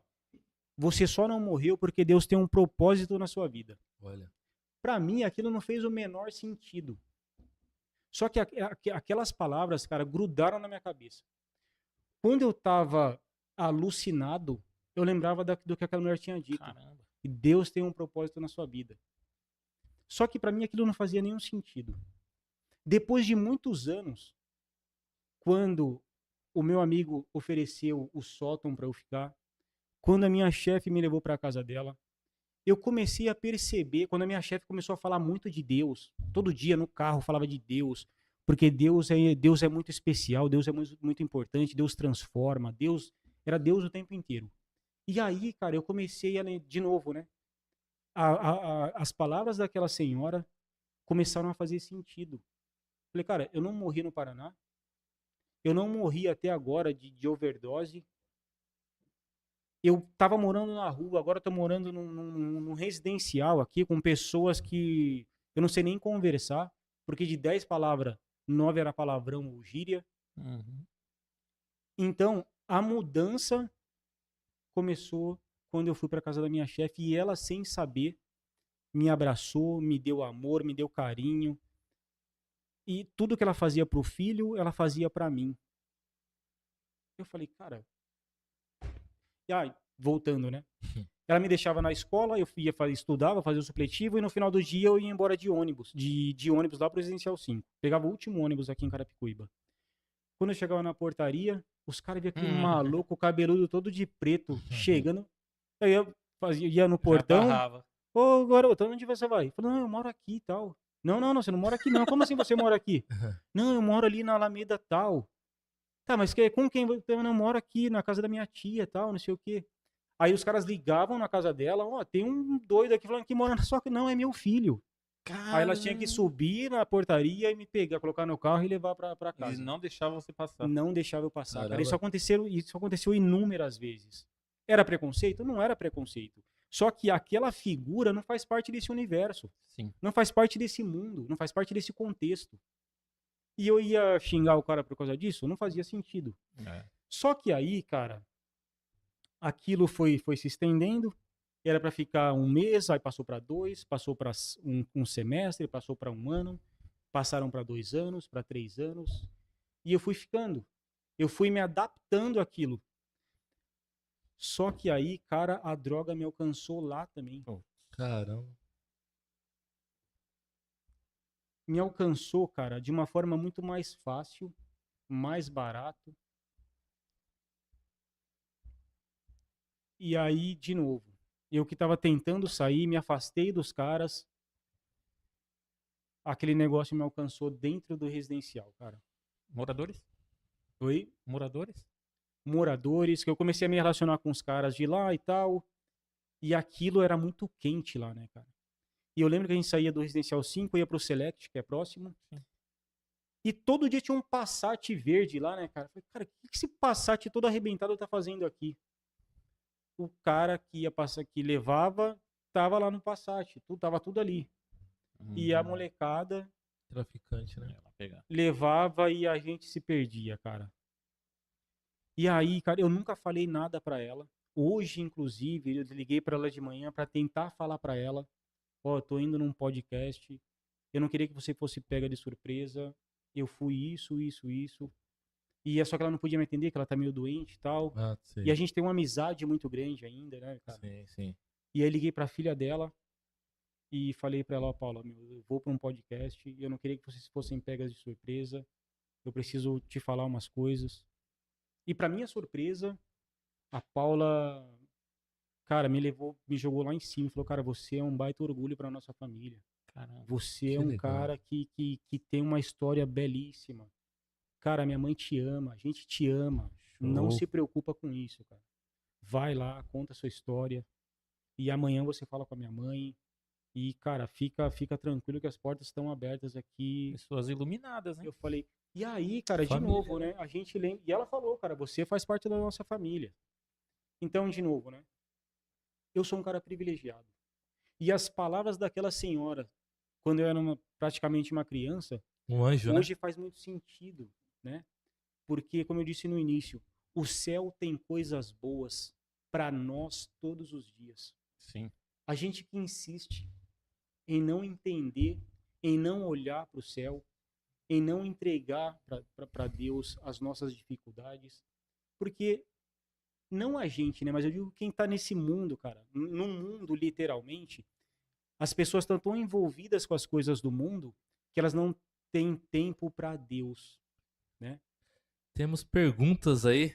você só não morreu porque Deus tem um propósito na sua vida. Olha. Pra mim, aquilo não fez o menor sentido. Só que aquelas palavras, cara, grudaram na minha cabeça. Quando eu tava alucinado, eu lembrava do que aquela mulher tinha dito. Caramba. E Deus tem um propósito na sua vida. Só que para mim aquilo não fazia nenhum sentido. Depois de muitos anos, quando o meu amigo ofereceu o sótão para eu ficar, quando a minha chefe me levou para a casa dela, eu comecei a perceber, quando a minha chefe começou a falar muito de Deus, todo dia no carro falava de Deus, porque Deus é muito especial, Deus é muito, muito importante, Deus transforma, era Deus o tempo inteiro. E aí, cara, eu comecei de novo, né? As palavras daquela senhora começaram a fazer sentido. Falei, cara, eu não morri no Paraná, eu não morri até agora de overdose, eu tava morando na rua, agora eu tô morando num residencial aqui com pessoas que Eu não sei nem conversar, porque de 10 palavras, 9 era palavrão ou gíria. Uhum. Então, a mudança começou quando eu fui para casa da minha chefe e ela, sem saber, me abraçou, me deu amor, me deu carinho. E tudo que ela fazia pro filho, ela fazia para mim. Eu falei, cara. E aí, voltando, né? Ela me deixava na escola, eu ia estudava, fazia o supletivo e no final do dia eu ia embora de ônibus, de ônibus lá pro Residencial 5. Pegava o último ônibus aqui em Carapicuíba. Quando eu chegava na portaria, os caras viam aquele maluco, cabeludo todo de preto, chegando. Aí eu ia no Já portão. barrava. Ô, garoto, onde você vai? Eu falei, não, eu moro aqui e tal. Não, você não mora aqui não. Como assim você mora aqui? Não, eu moro ali na Alameda tal. Tá, mas com quem? Eu não moro aqui, na casa da minha tia tal, não sei o quê. Aí os caras ligavam na casa dela, ó, tem um doido aqui falando que mora na sua casa. Não, é meu filho. Aí elas tinham que subir na portaria e me pegar, colocar no carro e levar pra casa. Eles não deixavam você passar. Não deixava eu passar, cara. Caramba. Isso aconteceu inúmeras vezes. Era preconceito? Não era preconceito. Só que aquela figura não faz parte desse universo. Sim. Não faz parte desse mundo. Não faz parte desse contexto. E eu ia xingar o cara por causa disso? Não fazia sentido. É. Só que aí, cara, aquilo foi se estendendo. Era para ficar um mês, aí passou para 2, passou para um semestre, passou para 1 ano, passaram para 2 anos, para 3 anos. E eu fui ficando. Eu fui me adaptando àquilo. Só que aí, cara, a droga me alcançou lá também. Caramba. Me alcançou, cara, de uma forma muito mais fácil, mais barato. E aí, de novo, eu que estava tentando sair, me afastei dos caras. Aquele negócio me alcançou dentro do residencial, cara. Moradores? Oi? Moradores? Moradores, que eu comecei a me relacionar com os caras de lá e tal. E aquilo era muito quente lá, né, cara? E eu lembro que a gente saía do Residencial 5, ia pro Select, que é próximo. Sim. E todo dia tinha um Passat verde lá, né, cara? Eu falei, cara, o que esse Passat todo arrebentado tá fazendo aqui? O cara que ia passar, que levava, tava lá no Passat, tava tudo ali. E a molecada Traficante, né? Ela pegar. levava e a gente se perdia, cara. E aí, cara, eu nunca falei nada pra ela. Hoje, inclusive, eu liguei pra ela de manhã pra tentar falar pra ela, ó, eu tô indo num podcast, eu não queria que você fosse pega de surpresa, eu fui isso. E é só que ela não podia me entender, que ela tá meio doente e tal. Ah, sim. E a gente tem uma amizade muito grande ainda, né, cara? Sim, sim. E aí liguei pra filha dela e falei pra ela, ó, Paula, eu vou pra um podcast e eu não queria que vocês fossem pegas de surpresa. Eu preciso te falar umas coisas. E pra minha surpresa, a Paula, cara, me jogou lá em cima e falou, cara, você é um baita orgulho pra nossa família. Caramba. Você Que é um legal. cara que tem uma história belíssima. Cara, minha mãe te ama, a gente te ama. Não Show. se preocupa com isso, cara. Vai lá, conta a sua história. E amanhã você fala com a minha mãe. E, cara, fica tranquilo que as portas estão abertas aqui. Pessoas iluminadas, né? Eu falei, e aí, cara, Família, de novo, né? A gente lembra. E ela falou, cara, você faz parte da nossa família. Então, de novo, né? Eu sou um cara privilegiado. E as palavras daquela senhora, quando eu era praticamente uma criança, Um anjo, hoje faz muito sentido, né? Porque, como eu disse no início, o céu tem coisas boas para nós todos os dias. Sim. A gente que insiste em não entender, em não olhar para o céu, em não entregar para Deus as nossas dificuldades, porque não a gente, né? Mas eu digo quem está nesse mundo, cara, no mundo literalmente, as pessoas estão tão envolvidas com as coisas do mundo que elas não têm tempo para Deus, né? Temos perguntas aí.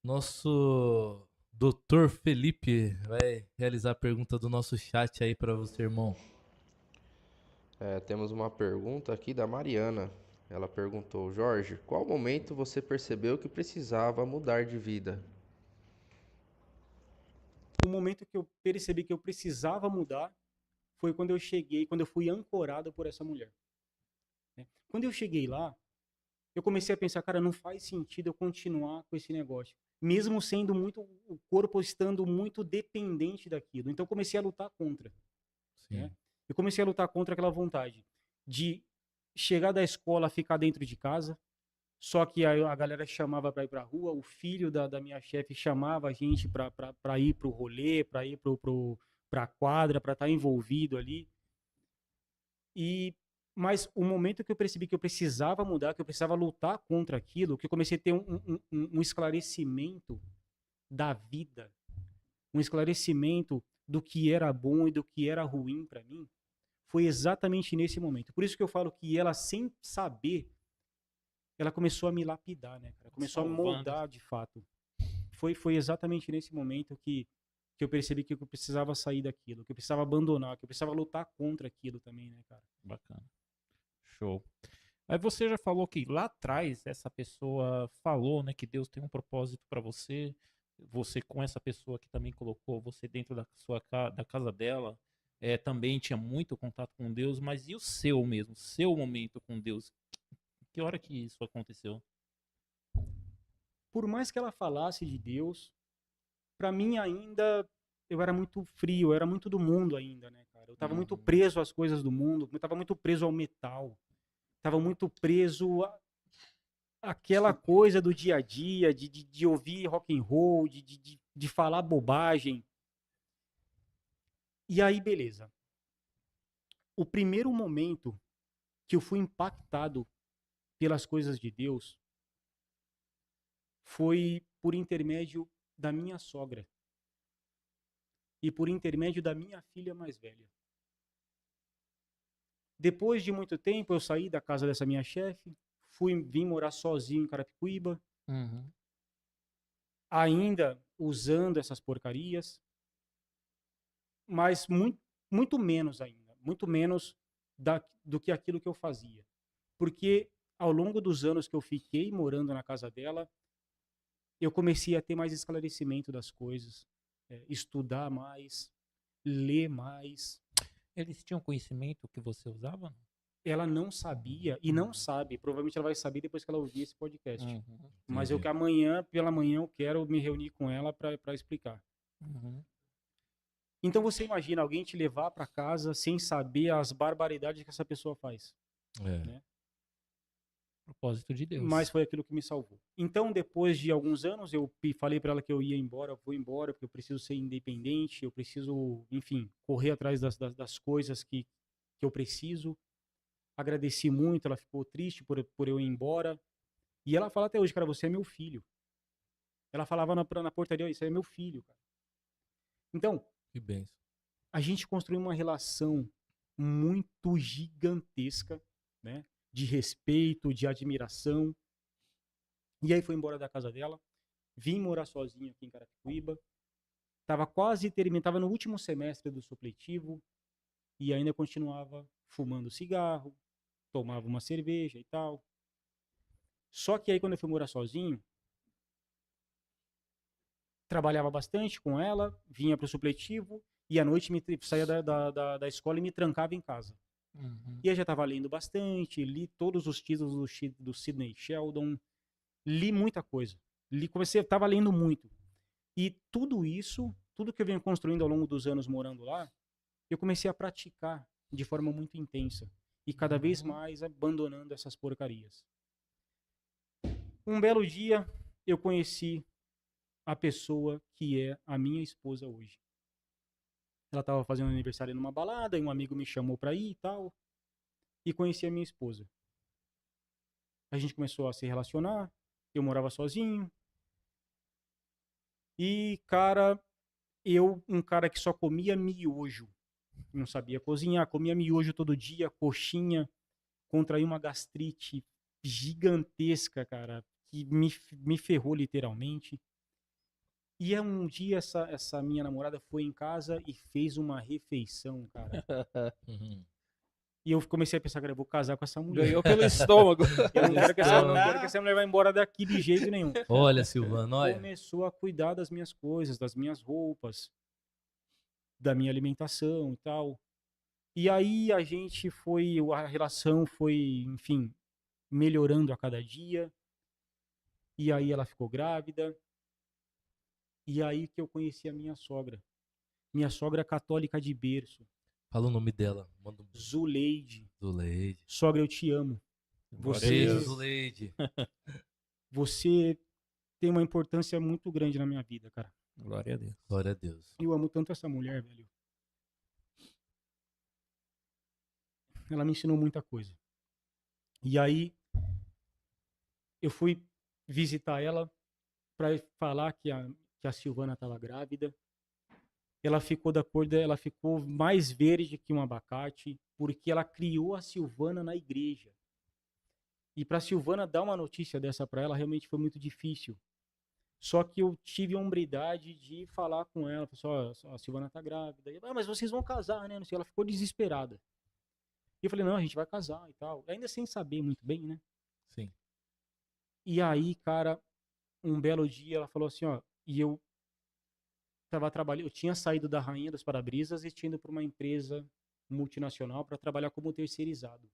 Nosso Dr. Felipe vai realizar a pergunta do nosso chat aí pra você, irmão. Temos uma pergunta aqui da Mariana. Ela perguntou, Jorge, qual momento você percebeu que precisava mudar de vida? O momento que eu percebi que eu precisava mudar foi quando eu cheguei, quando eu fui ancorado por essa mulher, né? Quando eu cheguei lá, eu comecei a pensar, cara, não faz sentido eu continuar com esse negócio, mesmo sendo muito, o corpo estando muito dependente daquilo. Então eu comecei a lutar contra, Sim. né? Eu comecei a lutar contra aquela vontade de chegar da escola, ficar dentro de casa. Só que a galera chamava para ir para a rua, o filho da minha chefe chamava a gente para ir para o rolê, para ir para a quadra, para estar envolvido ali. Mas o momento que eu percebi que eu precisava mudar, que eu precisava lutar contra aquilo, que eu comecei a ter um esclarecimento da vida, um esclarecimento do que era bom e do que era ruim para mim, foi exatamente nesse momento. Por isso que eu falo que ela, sem saber, ela começou a me lapidar, né, cara? Começou a me moldar de fato. Foi exatamente nesse momento que eu percebi que eu precisava sair daquilo, que eu precisava abandonar, que eu precisava lutar contra aquilo também, né, cara? Bacana. Show. Aí você já falou que lá atrás essa pessoa falou, né, que Deus tem um propósito para você. Você com essa pessoa que também colocou você dentro da casa dela, também tinha muito contato com Deus, mas e o seu mesmo, seu momento com Deus? Que hora que isso aconteceu? Por mais que ela falasse de Deus, para mim ainda eu era muito frio, eu era muito do mundo ainda, né, cara? Eu tava muito preso às coisas do mundo, eu tava muito preso ao metal, tava muito preso àquela coisa do dia a dia, de ouvir rock and roll, de falar bobagem. E aí, beleza. O primeiro momento que eu fui impactado pelas coisas de Deus foi por intermédio da minha sogra e por intermédio da minha filha mais velha. Depois de muito tempo, eu saí da casa dessa minha chefe, vim morar sozinho em Carapicuíba, ainda usando essas porcarias, mas muito menos ainda, muito menos do que aquilo que eu fazia. Porque ao longo dos anos que eu fiquei morando na casa dela, eu comecei a ter mais esclarecimento das coisas, estudar mais, ler mais. Eles tinham conhecimento que você usava? Ela não sabia e não sabe, provavelmente ela vai saber depois que ela ouvir esse podcast. Mas eu que pela manhã eu quero me reunir com ela para explicar. Então você imagina alguém te levar para casa sem saber as barbaridades que essa pessoa faz. Né? Propósito de Deus. Mas foi aquilo que me salvou. Então, depois de alguns anos, eu falei para ela que eu ia embora, eu vou embora, porque eu preciso ser independente, eu preciso, enfim, correr atrás das coisas que eu preciso. Agradeci muito, ela ficou triste por eu ir embora. E ela fala até hoje, cara, você é meu filho. Ela falava na portaria, isso é meu filho, cara. Então, que benção. A gente construiu uma relação muito gigantesca, né? De respeito, de admiração. E aí foi embora da casa dela, vim morar sozinho aqui em Carapicuíba. Tava no último semestre do supletivo e ainda continuava fumando cigarro, tomava uma cerveja e tal. Só que aí quando eu fui morar sozinho, trabalhava bastante com ela, vinha pro supletivo e à noite saía da escola e me trancava em casa. E eu já estava lendo bastante, li todos os títulos do Sidney Sheldon, li muita coisa. Estava lendo muito. E tudo isso, tudo que eu venho construindo ao longo dos anos morando lá, eu comecei a praticar de forma muito intensa. E cada vez mais abandonando essas porcarias. Um belo dia, eu conheci a pessoa que é a minha esposa hoje. Ela estava fazendo aniversário numa balada, e um amigo me chamou para ir e tal. E conheci a minha esposa. A gente começou a se relacionar, eu morava sozinho. E, cara, um cara que só comia miojo, não sabia cozinhar, comia miojo todo dia, coxinha, contraí uma gastrite gigantesca, cara, que me ferrou literalmente. E um dia essa minha namorada foi em casa e fez uma refeição, cara. E eu comecei a pensar, cara, eu vou casar com essa mulher. Ganhou pelo estômago. Eu não quero que essa mulher vá embora daqui de jeito nenhum. Olha, Silvano, olha. Começou a cuidar das minhas coisas, das minhas roupas, da minha alimentação e tal. E aí a relação foi, enfim, melhorando a cada dia. E aí ela ficou grávida. E aí que eu conheci a minha sogra. Minha sogra católica de berço. Fala o nome dela. Manda um Zuleide. Zuleide. Sogra, eu te amo. Glória a Você, Beijo, Deus. Zuleide. você tem uma importância muito grande na minha vida, cara. Glória a Deus. Glória a Deus. Eu amo tanto essa mulher, velho. Ela me ensinou muita coisa. E aí, eu fui visitar ela para falar que a Silvana estava grávida. Ela ficou ela ficou mais verde que um abacate, porque ela criou a Silvana na igreja. E para a Silvana dar uma notícia dessa para ela realmente foi muito difícil. Só que eu tive a hombridade de falar com ela, falei assim, ó, a Silvana tá grávida. E, mas vocês vão casar, né? Não sei, ela ficou desesperada. E eu falei, não, a gente vai casar e tal. Ainda sem saber muito bem, né? Sim. E aí, cara, um belo dia ela falou assim, ó, e eu tava trabalhando, eu tinha saído da Rainha dos Para-Brisas e tinha ido para uma empresa multinacional para trabalhar como terceirizado.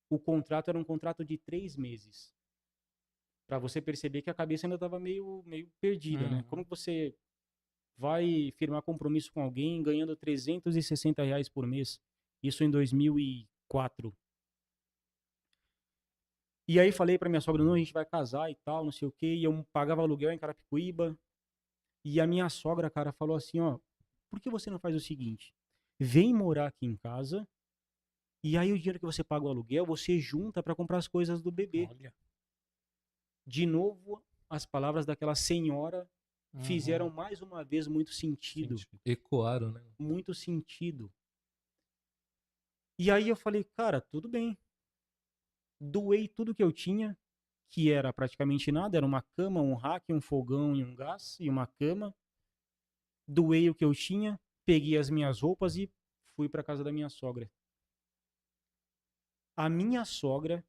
O contrato era um contrato de 3 meses. Para você perceber que a cabeça ainda estava meio perdida, né? Como que você vai firmar compromisso com alguém ganhando R$360 por mês? Isso em 2004. E aí falei para minha sogra, não, a gente vai casar e tal, não sei o quê. E eu pagava aluguel em Carapicuíba. E a minha sogra, cara, falou assim, ó, por que você não faz o seguinte? Vem morar aqui em casa e aí o dinheiro que você paga o aluguel, você junta para comprar as coisas do bebê. Olha. De novo, as palavras daquela senhora fizeram mais uma vez muito sentido. Ecoaram, né? Muito sentido. E aí eu falei, cara, tudo bem. Doei tudo que eu tinha, que era praticamente nada, era uma cama, um rack, um fogão e um gás e uma cama. Doei o que eu tinha, peguei as minhas roupas e fui para casa da minha sogra. A minha sogra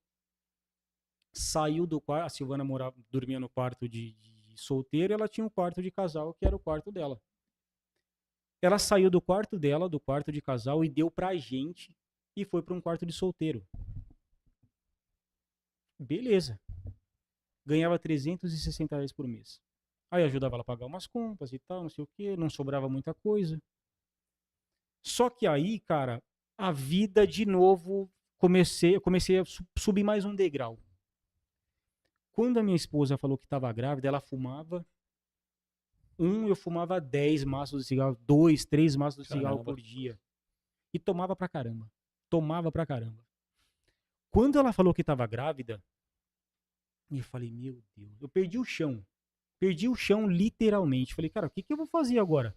saiu do quarto, a Silvana dormia no quarto de solteiro, e ela tinha um quarto de casal, que era o quarto dela. Ela saiu do quarto dela, do quarto de casal, e deu pra gente, e foi para um quarto de solteiro. Beleza. Ganhava R$360 por mês. Aí ajudava ela a pagar umas contas e tal, não sei o que, não sobrava muita coisa. Só que aí, cara, a vida de novo, eu comecei a subir mais um degrau. Quando a minha esposa falou que estava grávida, ela fumava. Eu fumava 10 maços de cigarro, 2, 3 maços de cigarro por dia. E tomava pra caramba. Tomava pra caramba. Quando ela falou que estava grávida, eu falei, meu Deus, eu perdi o chão. Perdi o chão literalmente. Falei, cara, o que eu vou fazer agora?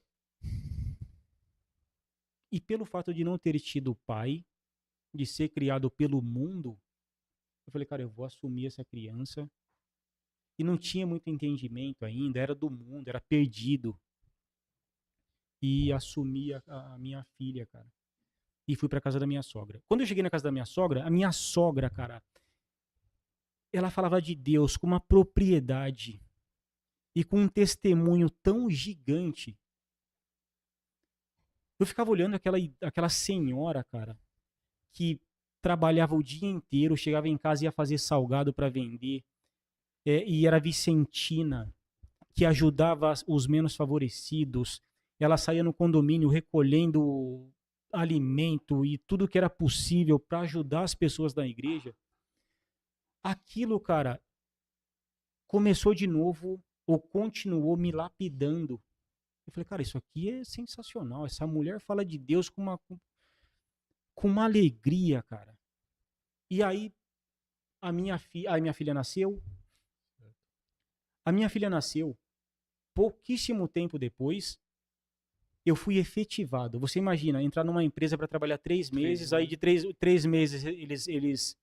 E pelo fato de não ter tido pai, de ser criado pelo mundo, eu falei, cara, eu vou assumir essa criança. E não tinha muito entendimento ainda, era do mundo, era perdido. E assumi a minha filha, cara. E fui pra casa da minha sogra. Quando eu cheguei na casa da minha sogra, a minha sogra, cara, ela falava de Deus com uma propriedade e com um testemunho tão gigante. Eu ficava olhando aquela senhora, cara, que trabalhava o dia inteiro, chegava em casa e ia fazer salgado para vender. E era vicentina, que ajudava os menos favorecidos. Ela saía no condomínio recolhendo alimento e tudo que era possível para ajudar as pessoas da igreja. Aquilo, cara, começou de novo ou continuou me lapidando. Eu falei, cara, isso aqui é sensacional. Essa mulher fala de Deus com uma alegria, cara. E aí, a minha filha nasceu. A minha filha nasceu. Pouquíssimo tempo depois, eu fui efetivado. Você imagina, entrar numa empresa para trabalhar 3 meses, aí de 3 meses eles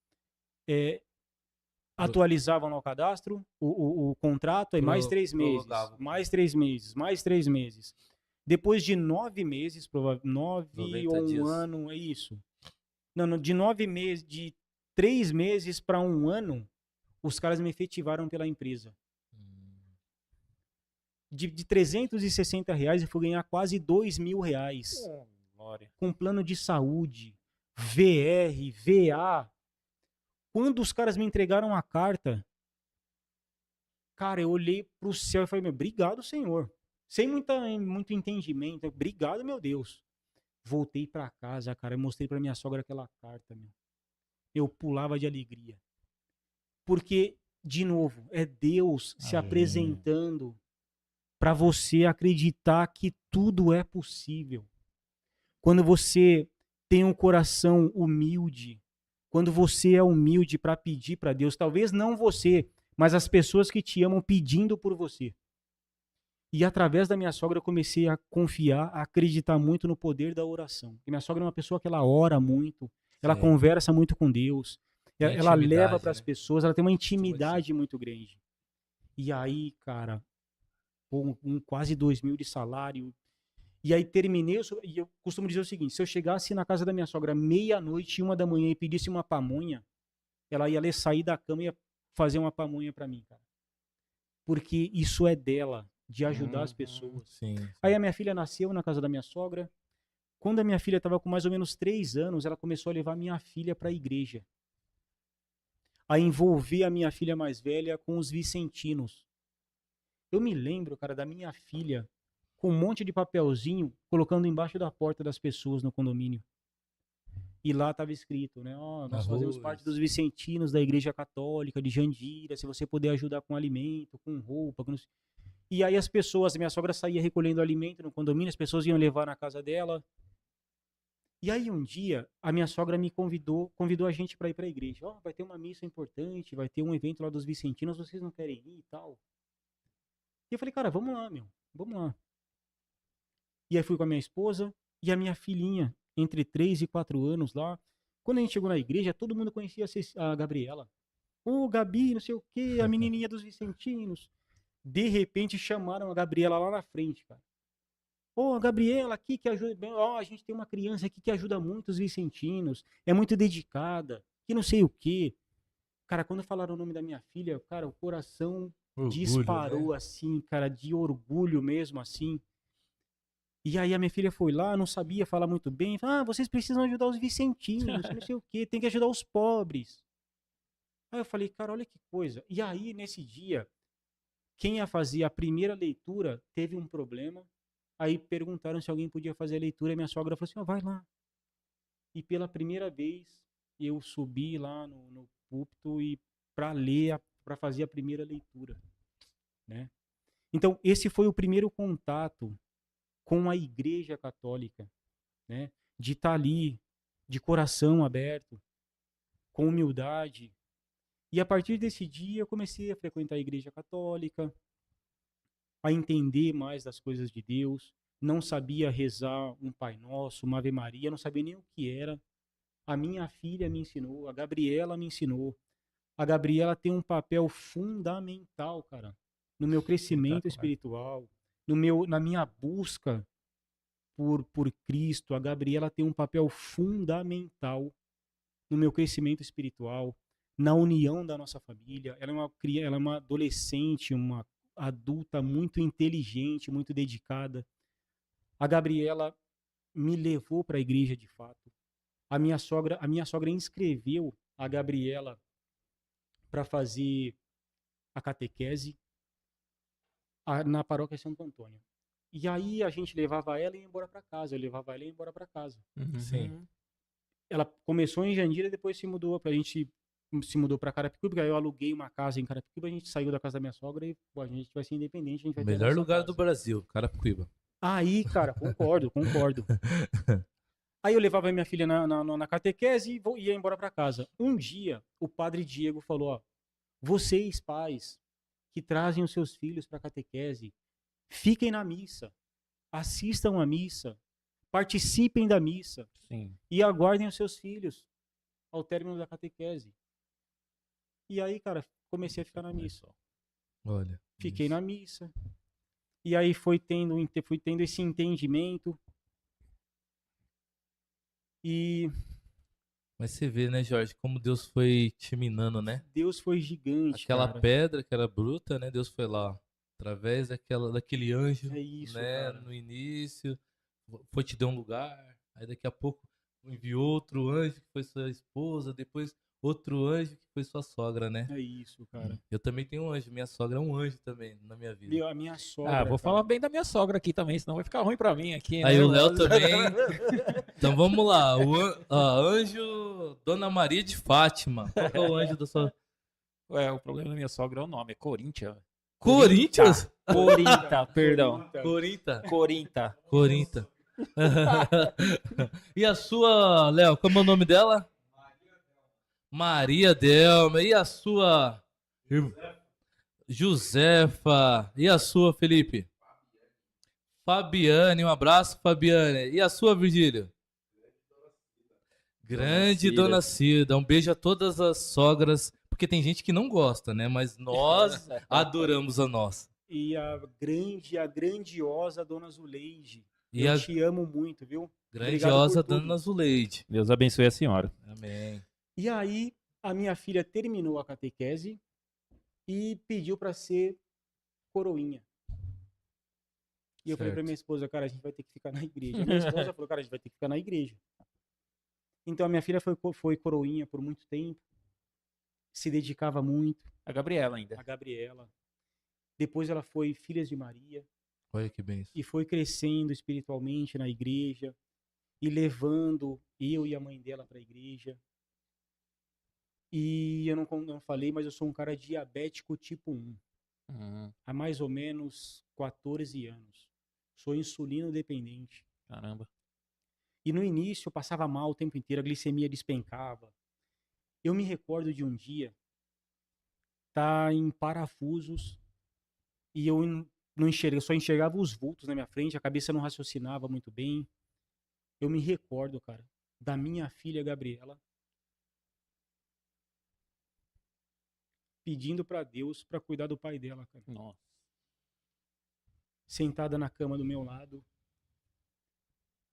atualizavam no cadastro o contrato, aí mais 3 meses, mais 3 meses, mais 3 meses. Depois de 9 meses, 9 ou um ano, é isso. Não, de 9 meses, de 3 meses para 1 ano, os caras me efetivaram pela empresa. De R$360 eu fui ganhar quase R$2.000. Com plano de saúde, VR, VA. Quando os caras me entregaram a carta, cara, eu olhei pro céu e falei, meu, obrigado, Senhor. Sem muito entendimento. Obrigado, meu Deus. Voltei pra casa, cara, eu mostrei pra minha sogra aquela carta, meu. Eu pulava de alegria. Porque, de novo, é Deus se Aí. apresentando para você acreditar que tudo é possível. Quando você tem um coração humilde, quando você é humilde para pedir para Deus, talvez não você, mas as pessoas que te amam pedindo por você. E através da minha sogra eu comecei a confiar, a acreditar muito no poder da oração. Porque minha sogra é uma pessoa que ela ora muito, ela Sim. conversa muito com Deus, Tem ela leva intimidade, para as né? pessoas, ela tem uma Costuma dizer. intimidade muito grande. E aí, cara, com quase 2.000 de salário. E aí terminei, e eu costumo dizer o seguinte, se eu chegasse na casa da minha sogra meia-noite, 1 da manhã e pedisse uma pamonha, ela ia sair da cama e ia fazer uma pamonha para mim, cara. Porque isso é dela, de ajudar as pessoas. Sim. Aí a minha filha nasceu na casa da minha sogra. Quando a minha filha estava com mais ou menos 3 anos, ela começou a levar minha filha para a igreja. A envolver a minha filha mais velha com os vicentinos. Eu me lembro, cara, da minha filha com um monte de papelzinho colocando embaixo da porta das pessoas no condomínio. E lá estava escrito, né? Ó, nós fazemos parte dos vicentinos da Igreja Católica de Jandira, se você puder ajudar com alimento, com roupa. E aí as pessoas, minha sogra saía recolhendo alimento no condomínio, as pessoas iam levar na casa dela. E aí um dia a minha sogra me convidou a gente para ir para a igreja. Ó, vai ter uma missa importante, vai ter um evento lá dos vicentinos, vocês não querem ir e tal? E eu falei, cara, vamos lá, meu, vamos lá. E aí fui com a minha esposa e a minha filhinha, entre 3 e 4 anos lá. Quando a gente chegou na igreja, todo mundo conhecia a Gabriela. Ô, Gabi, não sei o quê, a menininha dos vicentinos. De repente chamaram a Gabriela lá na frente, cara. Ô, a Gabriela aqui que ajuda. Ó, a gente tem uma criança aqui que ajuda muito os vicentinos, é muito dedicada, que não sei o quê. Cara, quando falaram o nome da minha filha, cara, o coração Orgulho, disparou, né? assim, cara, de orgulho mesmo, assim. E aí a minha filha foi lá, não sabia falar muito bem. Ah, vocês precisam ajudar os vicentinos, não sei o quê, tem que ajudar os pobres. Aí eu falei, cara, olha que coisa. E aí, nesse dia, quem ia fazer a primeira leitura teve um problema. Aí perguntaram se alguém podia fazer a leitura. E minha sogra falou assim, ó, vai lá. E pela primeira vez, eu subi lá no púlpito e para ler, para fazer a primeira leitura, né? Então, esse foi o primeiro contato com a Igreja Católica, né? De estar ali, de coração aberto, com humildade. E a partir desse dia eu comecei a frequentar a Igreja Católica, a entender mais das coisas de Deus. Não sabia rezar um Pai Nosso, uma Ave Maria, não sabia nem o que era. A minha filha me ensinou, a Gabriela me ensinou. A Gabriela tem um papel fundamental, cara, no meu crescimento espiritual, na minha busca por Cristo. A Gabriela tem um papel fundamental no meu crescimento espiritual, na união da nossa família. Ela é uma adolescente, uma adulta muito inteligente, muito dedicada. A Gabriela me levou para a igreja de fato. A minha sogra inscreveu a Gabriela para fazer a catequese na paróquia Santo Antônio. E aí a gente levava ela e ia embora para casa. Eu levava ela e ia embora para casa. Sim. Ela começou em Jandira e depois se mudou para Carapicuíba. Aí eu aluguei uma casa em Carapicuíba. A gente saiu da casa da minha sogra e pô, a gente vai ser independente. A gente vai ter a Melhor nossa lugar casa. do Brasil, Carapicuíba. Aí, cara, concordo. Aí eu levava a minha filha na catequese e ia embora para casa. Um dia, o padre Diego falou, ó, vocês, pais, que trazem os seus filhos para a catequese, fiquem na missa, assistam a missa, participem da missa. Sim. E aguardem os seus filhos ao término da catequese. E aí, cara, comecei a ficar na missa. Olha. Fiquei na missa. E aí fui tendo esse entendimento. E Mas você vê, né, Jorge, como Deus foi te minando, né? Deus foi gigante, Aquela cara. pedra que era bruta, né? Deus foi lá, através daquele anjo, É isso, né? cara. No início, foi te dar um lugar. Aí daqui a pouco enviou outro anjo que foi sua esposa. Depois outro anjo que foi sua sogra, né? É isso, cara. Eu também tenho um anjo. Minha sogra é um anjo também na minha vida. A minha sogra, Vou falar bem da minha sogra aqui também, senão vai ficar ruim pra mim aqui, Aí né? o Léo também. Então vamos lá. Anjo Dona Maria de Fátima. Qual que é o anjo da sua... O problema da minha sogra é o nome, é Corinthians. Corinthians? Corinta, perdão. Corinta. Corinta. Corinta. E a sua, Léo, como é o nome dela? Maria Delma. E a sua? Josefa. E a sua, Felipe? Fabiane. Um abraço, Fabiane. E a sua, Virgílio? Grande Dona Cida. Um beijo a todas as sogras, porque tem gente que não gosta, né? Mas nós adoramos a nossa. E a grandiosa Dona Zuleide. E Eu a te amo muito, viu? grandiosa Obrigado por tudo. Dona Zuleide. Deus abençoe a senhora. Amém. E aí, a minha filha terminou a catequese e pediu para ser coroinha. E eu falei para Certo. minha esposa, cara, a gente vai ter que ficar na igreja. Minha esposa falou, cara, a gente vai ter que ficar na igreja. Então, a minha filha foi coroinha por muito tempo, se dedicava muito. A Gabriela ainda. A Gabriela. Depois ela foi Filhas de Maria Olha que benção. e foi crescendo espiritualmente na igreja e levando eu e a mãe dela para a igreja. E eu não falei, mas eu sou um cara diabético tipo 1. Há mais ou menos 14 anos. Sou insulino dependente. Caramba. E no início eu passava mal o tempo inteiro, a glicemia despencava. Eu me recordo de um dia tá em parafusos e eu não enxergava, só enxergava os vultos na minha frente, a cabeça não raciocinava muito bem. Eu me recordo, cara, da minha filha Gabriela pedindo para Deus para cuidar do pai dela, cara. Nossa. Sentada na cama do meu lado.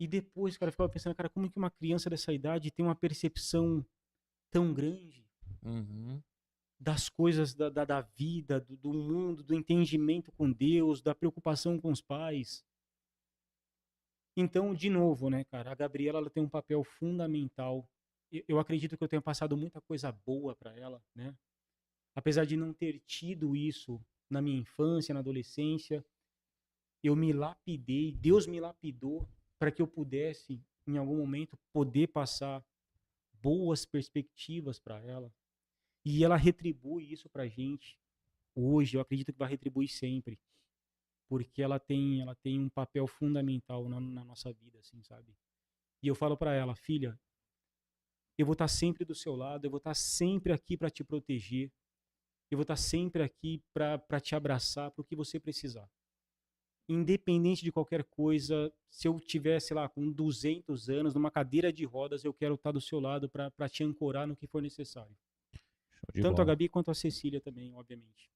E depois, cara, eu ficava pensando, cara, como que uma criança dessa idade tem uma percepção tão grande das coisas da vida, do mundo, do entendimento com Deus, da preocupação com os pais. Então, de novo, né, cara, a Gabriela ela tem um papel fundamental. Eu acredito que eu tenha passado muita coisa boa para ela, né? Apesar de não ter tido isso na minha infância, na adolescência, eu me lapidei, Deus me lapidou para que eu pudesse, em algum momento, poder passar boas perspectivas para ela. E ela retribui isso pra gente hoje, eu acredito que vai retribuir sempre. Porque ela tem um papel fundamental na nossa vida, assim, sabe? E eu falo para ela, filha, eu vou estar sempre do seu lado, eu vou estar sempre aqui para te proteger, eu vou estar sempre aqui para te abraçar, para o que você precisar. Independente de qualquer coisa, se eu tiver, sei lá, com 200 anos, numa cadeira de rodas, eu quero estar do seu lado para te ancorar no que for necessário. Tanto a Gabi quanto a Cecília também, obviamente.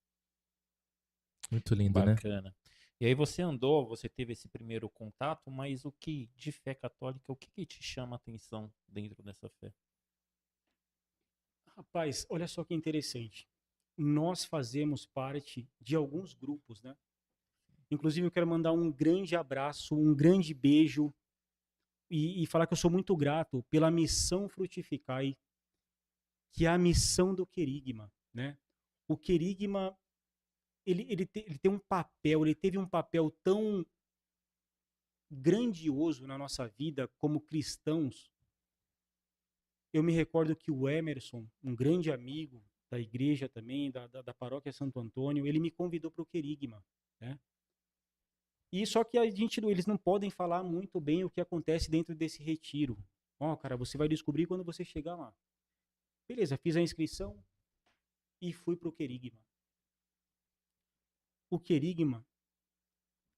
Muito lindo, né? Bacana. E aí você teve esse primeiro contato, mas o que de fé católica, o que te chama a atenção dentro dessa fé? Rapaz, olha só que interessante. Nós fazemos parte de alguns grupos, né? Inclusive, eu quero mandar um grande abraço, um grande beijo e falar que eu sou muito grato pela missão Frutificai, que é a missão do Querigma, né? O Querigma, ele tem um papel, ele teve um papel tão grandioso na nossa vida como cristãos. Eu me recordo que o Emerson, um grande amigo da igreja também, da paróquia Santo Antônio, ele me convidou para o Querigma, né? E só que eles não podem falar muito bem o que acontece dentro desse retiro. Ó, cara, você vai descobrir quando você chegar lá. Beleza, fiz a inscrição e fui para o Querigma. O Querigma,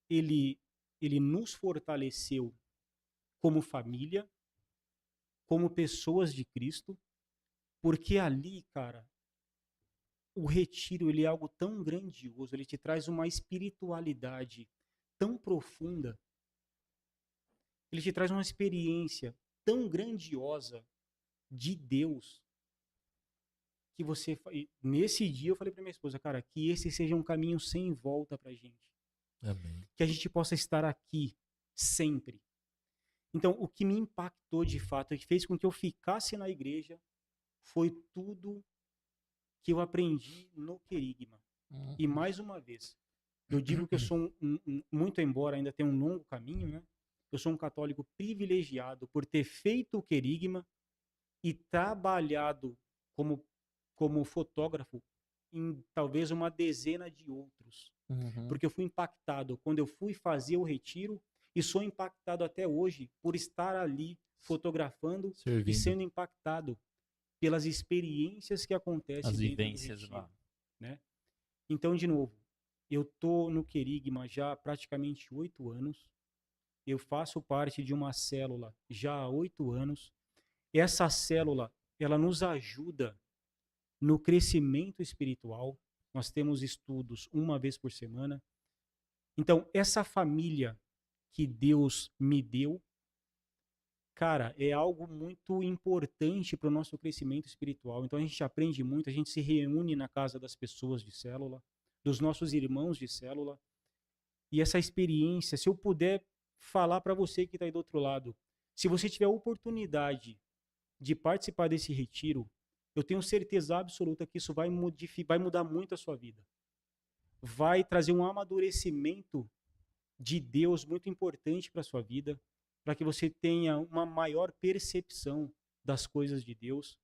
ele nos fortaleceu como família, como pessoas de Cristo, porque ali, cara, o retiro ele é algo tão grandioso, ele te traz uma espiritualidade tão profunda, ele te traz uma experiência tão grandiosa de Deus, que nesse dia eu falei para minha esposa, cara, que esse seja um caminho sem volta pra gente. Amém. Que a gente possa estar aqui sempre. Então, o que me impactou de fato, que fez com que eu ficasse na igreja, foi tudo que eu aprendi no querigma. E mais uma vez, eu digo que eu sou muito embora ainda tenha um longo caminho, né? Eu sou um católico privilegiado por ter feito o querigma e trabalhado como fotógrafo em talvez uma dezena de outros. Porque eu fui impactado quando eu fui fazer o retiro e sou impactado até hoje por estar ali fotografando e Servindo. sendo impactado pelas experiências que acontecem As dentro do vivências retiro, lá. né? Então, de novo, eu tô no querigma já há praticamente 8 anos. Eu faço parte de uma célula já há 8 anos. Essa célula, ela nos ajuda no crescimento espiritual. Nós temos estudos uma vez por semana. Então, essa família que Deus me deu, cara, é algo muito importante para o nosso crescimento espiritual. Então, a gente aprende muito, a gente se reúne na casa das pessoas de célula, dos nossos irmãos de célula. E essa experiência, se eu puder falar para você que está aí do outro lado, se você tiver a oportunidade de participar desse retiro, eu tenho certeza absoluta que isso vai mudar muito a sua vida. Vai trazer um amadurecimento de Deus muito importante para a sua vida, para que você tenha uma maior percepção das coisas de Deus.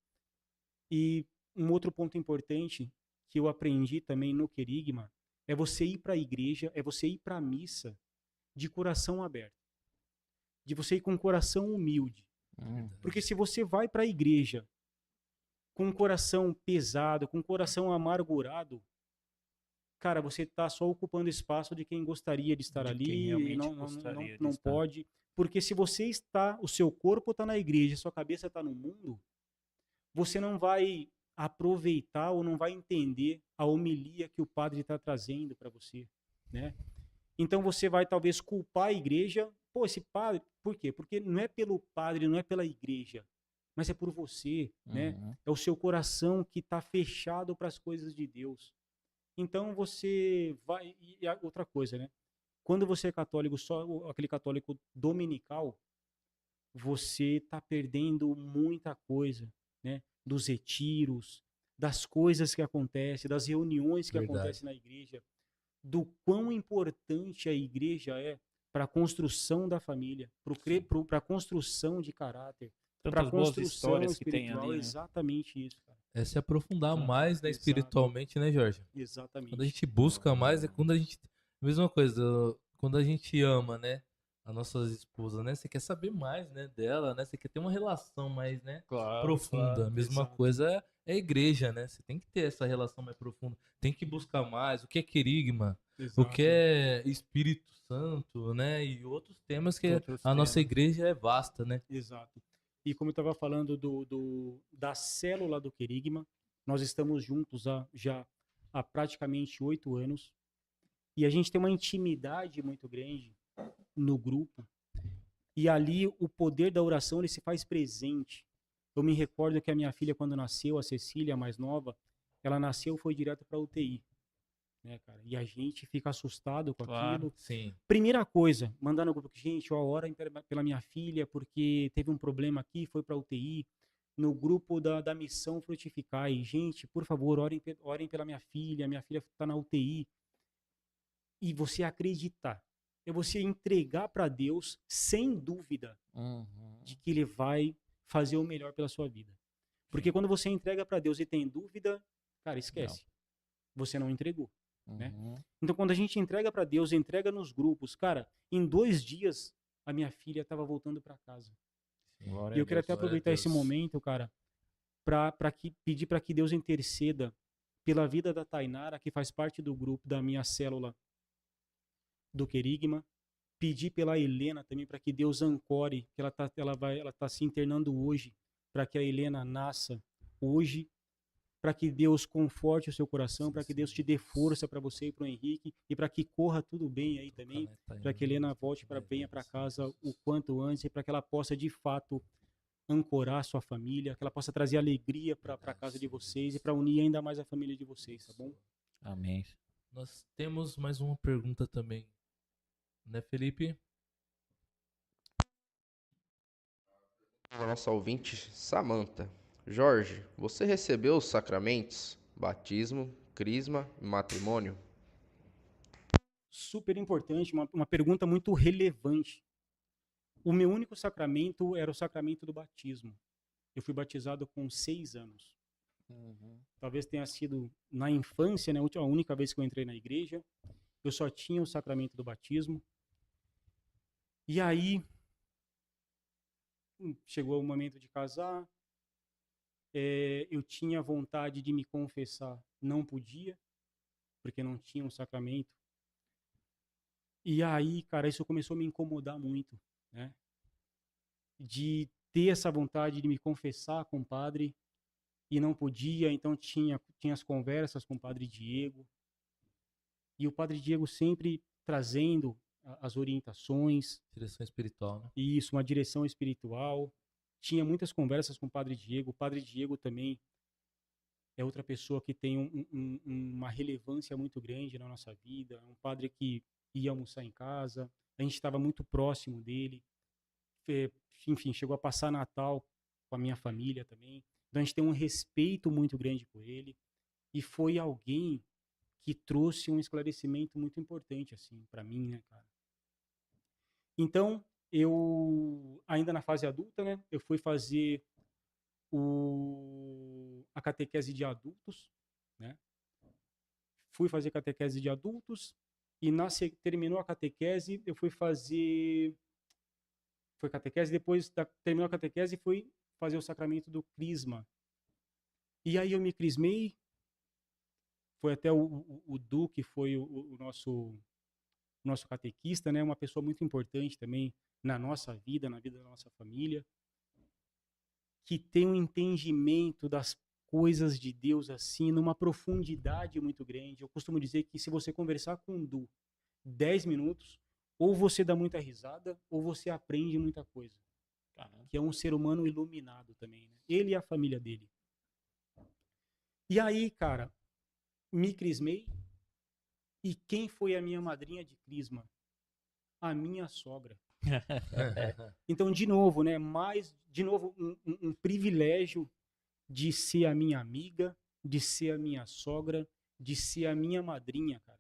E um outro ponto importante que eu aprendi também no querigma é você ir para a igreja, é você ir para a missa de coração aberto. De você ir com um coração humilde. Porque se você vai para a igreja com um coração pesado, com um coração amargurado, cara, você está só ocupando espaço de quem gostaria de estar De ali quem e realmente gostaria de não estar. pode. Porque se você está, o seu corpo está na igreja, sua cabeça está no mundo, você não vai aproveitar ou não vai entender a homilia que o padre está trazendo para você, né? Então você vai talvez culpar a igreja. Pô, esse padre, por quê? Porque não é pelo padre, não é pela igreja, mas é por você, né? É o seu coração que está fechado para as coisas de Deus. Então você vai. E outra coisa, né? Quando você é católico, só aquele católico dominical, você está perdendo muita coisa, né? Dos retiros, das coisas que acontecem, das reuniões que Verdade. acontecem na igreja, do quão importante a igreja é para a construção da família, para a construção de caráter, para a Tantas boas construção histórias que tem espiritual. ali, né? Exatamente isso, cara. É se aprofundar mais, né, Exato. espiritualmente, né, Jorge? Exatamente. Quando a gente busca mais, é quando a gente. Mesma coisa, quando a gente ama, né? A nossa esposa, né? Você quer saber mais, né, dela, né? Você quer ter uma relação mais, né? Profunda. A mesma exato. coisa é a igreja, né? Você tem que ter essa relação mais profunda. Tem que buscar mais. O que é querigma? O que é Espírito Santo, né? E outros temas que Outros a nossa temas. igreja é vasta, né? Exato. E como eu estava falando da célula do querigma, nós estamos juntos já há praticamente 8 anos. E a gente tem uma intimidade muito grande no grupo. E ali o poder da oração ele se faz presente. Eu me recordo que a minha filha, quando nasceu, a Cecília, a mais nova, ela nasceu e foi direto para UTI. Né, cara? E a gente fica assustado com aquilo. Sim. Primeira coisa, mandar no grupo, gente, ó, orem pela minha filha, porque teve um problema aqui, foi para UTI. No grupo da Missão Frutificar. E, gente, por favor, orem pela minha filha está na UTI. E você acreditar. É você entregar para Deus, sem dúvida, de que Ele vai fazer o melhor pela sua vida. Porque quando você entrega para Deus e tem dúvida, cara, esquece. Você não entregou. Né? Então, quando a gente entrega para Deus, entrega nos grupos, cara, em 2 dias a minha filha estava voltando para casa. E eu quero até aproveitar esse momento, cara, para pedir para que Deus interceda pela vida da Tainara, que faz parte do grupo da minha célula do querigma. Pedir pela Helena também para que Deus ancore, que ela tá se internando hoje, para que a Helena nasça hoje. Para que Deus conforte o seu coração, para que Deus te dê força para você e para o Henrique, e para que corra tudo bem aí também, para que Helena venha para casa o quanto antes, e para que ela possa de fato ancorar a sua família, que ela possa trazer alegria para a casa de vocês e para unir ainda mais a família de vocês, tá bom? Amém. Nós temos mais uma pergunta também, né, Felipe? A nossa ouvinte, Samantha. Jorge, você recebeu os sacramentos? Batismo, crisma e matrimônio? Super importante, uma pergunta muito relevante. O meu único sacramento era o sacramento do batismo. Eu fui batizado com 6 anos. Talvez tenha sido na infância, né, a única vez que eu entrei na igreja. Eu só tinha o sacramento do batismo. E aí, chegou o momento de casar. Eu tinha vontade de me confessar, não podia, porque não tinha um sacramento. E aí, cara, isso começou a me incomodar muito, né? De ter essa vontade de me confessar com o padre e não podia, então tinha as conversas com o padre Diego. E o padre Diego sempre trazendo as orientações. Direção espiritual, né? E isso, uma direção espiritual. Tinha muitas conversas com o padre Diego. O padre Diego também é outra pessoa que tem uma relevância muito grande na nossa vida. É um padre que ia almoçar em casa. A gente estava muito próximo dele. Enfim, chegou a passar Natal com a minha família também. Então a gente tem um respeito muito grande por ele. E foi alguém que trouxe um esclarecimento muito importante, assim, para mim, né, cara? Então, eu, ainda na fase adulta, né, eu fui fazer a catequese de adultos, né? Fui fazer catequese de adultos e terminou a catequese, eu fui fazer... Foi catequese, depois terminou a catequese e fui fazer o sacramento do crisma. E aí eu me crismei, foi até o Du, que foi o nosso catequista, né? Uma pessoa muito importante também na nossa vida, na vida da nossa família, que tem um entendimento das coisas de Deus assim, numa profundidade muito grande. Eu costumo dizer que se você conversar com o Du 10 minutos, ou você dá muita risada, ou você aprende muita coisa. Que é um ser humano iluminado também, né? Ele e a família dele. E aí, cara, me crismei. E quem foi a minha madrinha de crisma? A minha sogra. Então, de novo, né? Um privilégio de ser a minha amiga, de ser a minha sogra, de ser a minha madrinha, cara.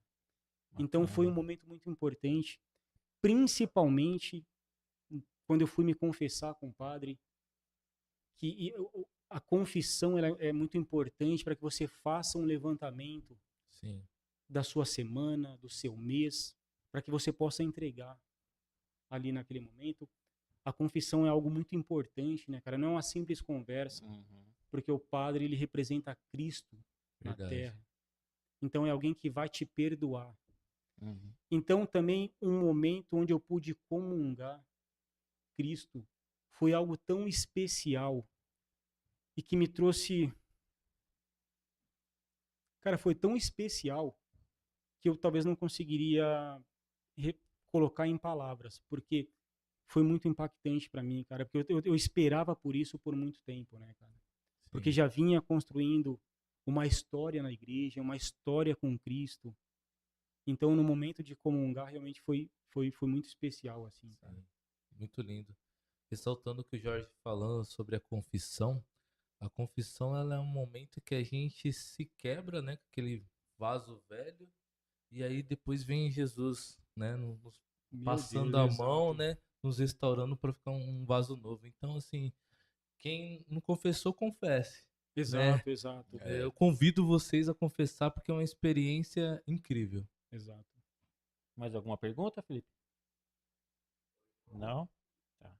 Então, foi um momento muito importante, principalmente quando eu fui me confessar com o padre, que a confissão ela é muito importante para que você faça um levantamento Sim. da sua semana, do seu mês, para que você possa entregar ali naquele momento. A confissão é algo muito importante, né, cara? Não é uma simples conversa, porque o padre, ele representa Cristo na terra. Então, é alguém que vai te perdoar. Então, também, um momento onde eu pude comungar Cristo foi algo tão especial e que me trouxe... Cara, foi tão especial que eu talvez não conseguiria colocar em palavras, porque foi muito impactante para mim, cara, porque eu esperava por isso por muito tempo, né, cara? Porque já vinha construindo uma história na igreja, uma história com Cristo. Então, no momento de comungar, realmente foi muito especial, assim, cara. Muito lindo. Ressaltando o que o Jorge falando sobre a confissão ela é um momento que a gente se quebra, né, com aquele vaso velho, e aí depois vem Jesus, né, nos passando a mão, né, nos restaurando para ficar um vaso novo. Então, assim, quem não confessou, confesse. Exato, né? exato. Eu convido vocês a confessar porque é uma experiência incrível. Exato. Mais alguma pergunta, Felipe? Não? Tá.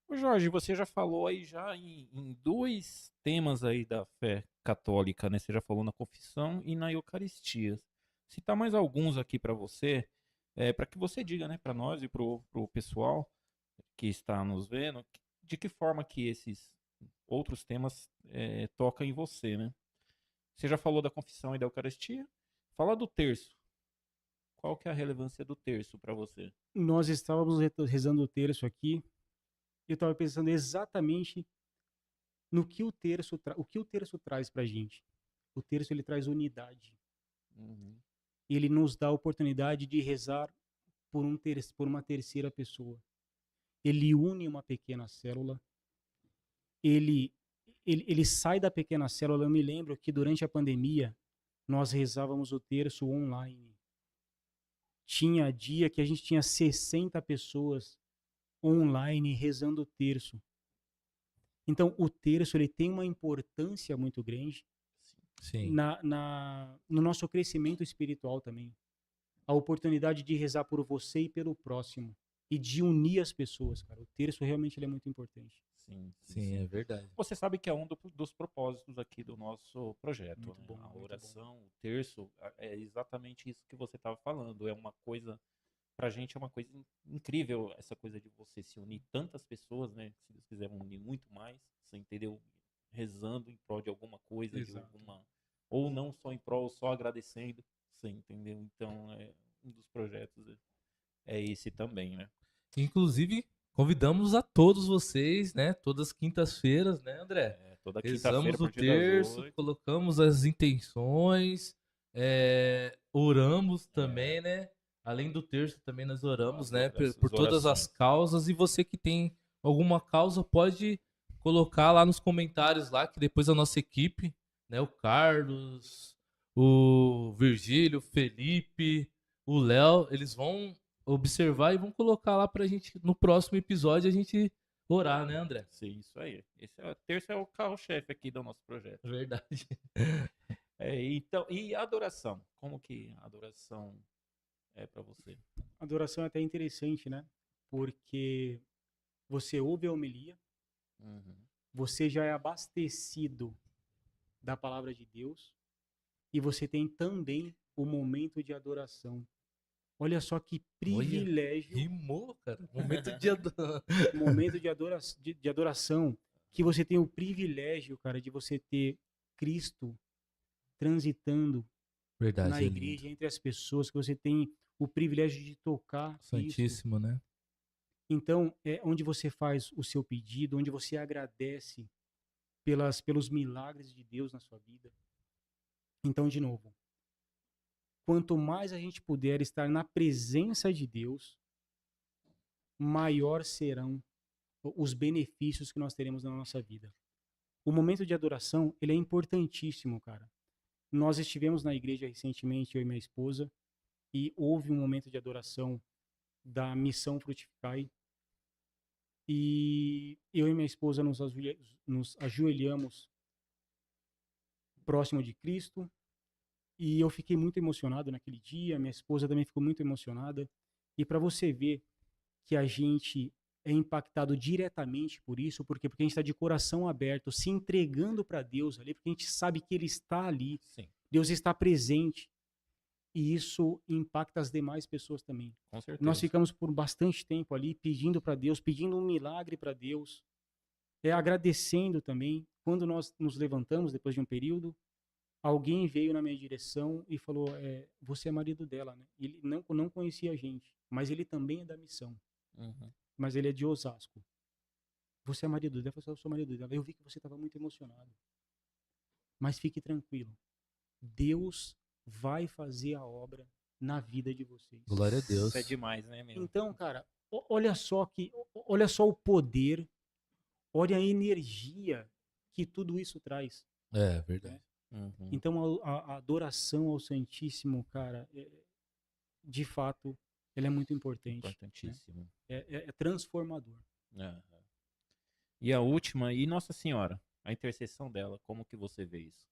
Ô Jorge, você já falou aí já em dois temas aí da fé católica, né? Você já falou na confissão e na Eucaristia. Citar mais alguns aqui para você, para que você diga, né, para nós e pro pessoal que está nos vendo, de que forma que esses outros temas tocam em você, né? Você já falou da confissão e da Eucaristia. Fala do terço. Qual que é a relevância do terço para você? Nós estávamos rezando o terço aqui. Eu estava pensando exatamente no que o terço traz para a gente. O terço ele traz unidade. Ele nos dá a oportunidade de rezar por uma terceira pessoa. Ele une uma pequena célula. Ele ele sai da pequena célula. Eu me lembro que durante a pandemia, nós rezávamos o terço online. Tinha dia que a gente tinha 60 pessoas online rezando o terço. Então, o terço ele tem uma importância muito grande Sim. no nosso crescimento espiritual também. A oportunidade de rezar por você e pelo próximo. E de unir as pessoas, cara. O terço realmente ele é muito importante. Sim, Sim, é verdade. Você sabe que é um dos propósitos aqui do nosso projeto, Muito né? bom, A muito bom. oração, o terço, é exatamente isso que você estava falando. É uma coisa, pra gente é uma coisa incrível, essa coisa de você se unir tantas pessoas, né? Se Deus quiser unir muito mais, você entendeu? Rezando em prol de alguma coisa, de Exato. alguma... Ou não só em prol, só agradecendo, você entendeu? Então, um dos projetos é esse também, né? Inclusive, convidamos a todos vocês, né? Todas as quintas-feiras, né, André? Toda quinta-feira, Rezamos a o partir das terço, 8. colocamos as intenções, oramos também, né? Além do terço, também nós oramos, As né? outras- Por as todas as orações. causas. E você que tem alguma causa, pode colocar lá nos comentários lá, que depois a nossa equipe, né? O Carlos, o Virgílio, o Felipe, o Léo, eles vão observar e vão colocar lá pra gente, no próximo episódio, a gente orar, né, André? Sim, isso aí. Terço é o carro-chefe aqui do nosso projeto. Verdade. Então, e a adoração? Como que a adoração é para você? A adoração é até interessante, né? Porque você ouve a homilia, Uhum. você já é abastecido da palavra de Deus e você tem também o momento de adoração. Olha só que privilégio, Rimou, cara. Momento de momento de adoração, que você tem o privilégio, cara, de você ter Cristo transitando Verdade, na é igreja, lindo. entre as pessoas, que você tem o privilégio de tocar isso. Santíssimo, né? Então, é onde você faz o seu pedido, onde você agradece pelos milagres de Deus na sua vida. Então, de novo, quanto mais a gente puder estar na presença de Deus, maior serão os benefícios que nós teremos na nossa vida. O momento de adoração, ele é importantíssimo, cara. Nós estivemos na igreja recentemente, eu e minha esposa, e houve um momento de adoração da Missão Frutificai. E eu e minha esposa nos ajoelhamos próximo de Cristo. E eu fiquei muito emocionado naquele dia. Minha esposa também ficou muito emocionada. E para você ver que a gente é impactado diretamente por isso, porque a gente está de coração aberto, se entregando para Deus ali, porque a gente sabe que Ele está ali, Sim, Deus está presente, e isso impacta as demais pessoas também. com certeza. Nós ficamos por bastante tempo ali pedindo para Deus, pedindo um milagre para Deus, agradecendo também. Quando nós nos levantamos depois de um período, alguém veio na minha direção e falou: você é marido dela, né? Ele não conhecia a gente, mas ele também é da missão. Uhum. Mas ele é de Osasco. Você é marido dela? Eu falei: eu sou marido dela. Eu vi que você estava muito emocionado. Mas fique tranquilo. Deus vai fazer a obra na vida de vocês. Glória a Deus. Isso é demais, né, meu? Então, cara, olha só o poder, olha a energia que tudo isso traz. É, verdade. Uhum. Então, a adoração ao Santíssimo, cara, de fato, ela é muito importante. Importantíssimo. Né? É transformador. Aham. E a última, e Nossa Senhora, a intercessão dela, como que você vê isso?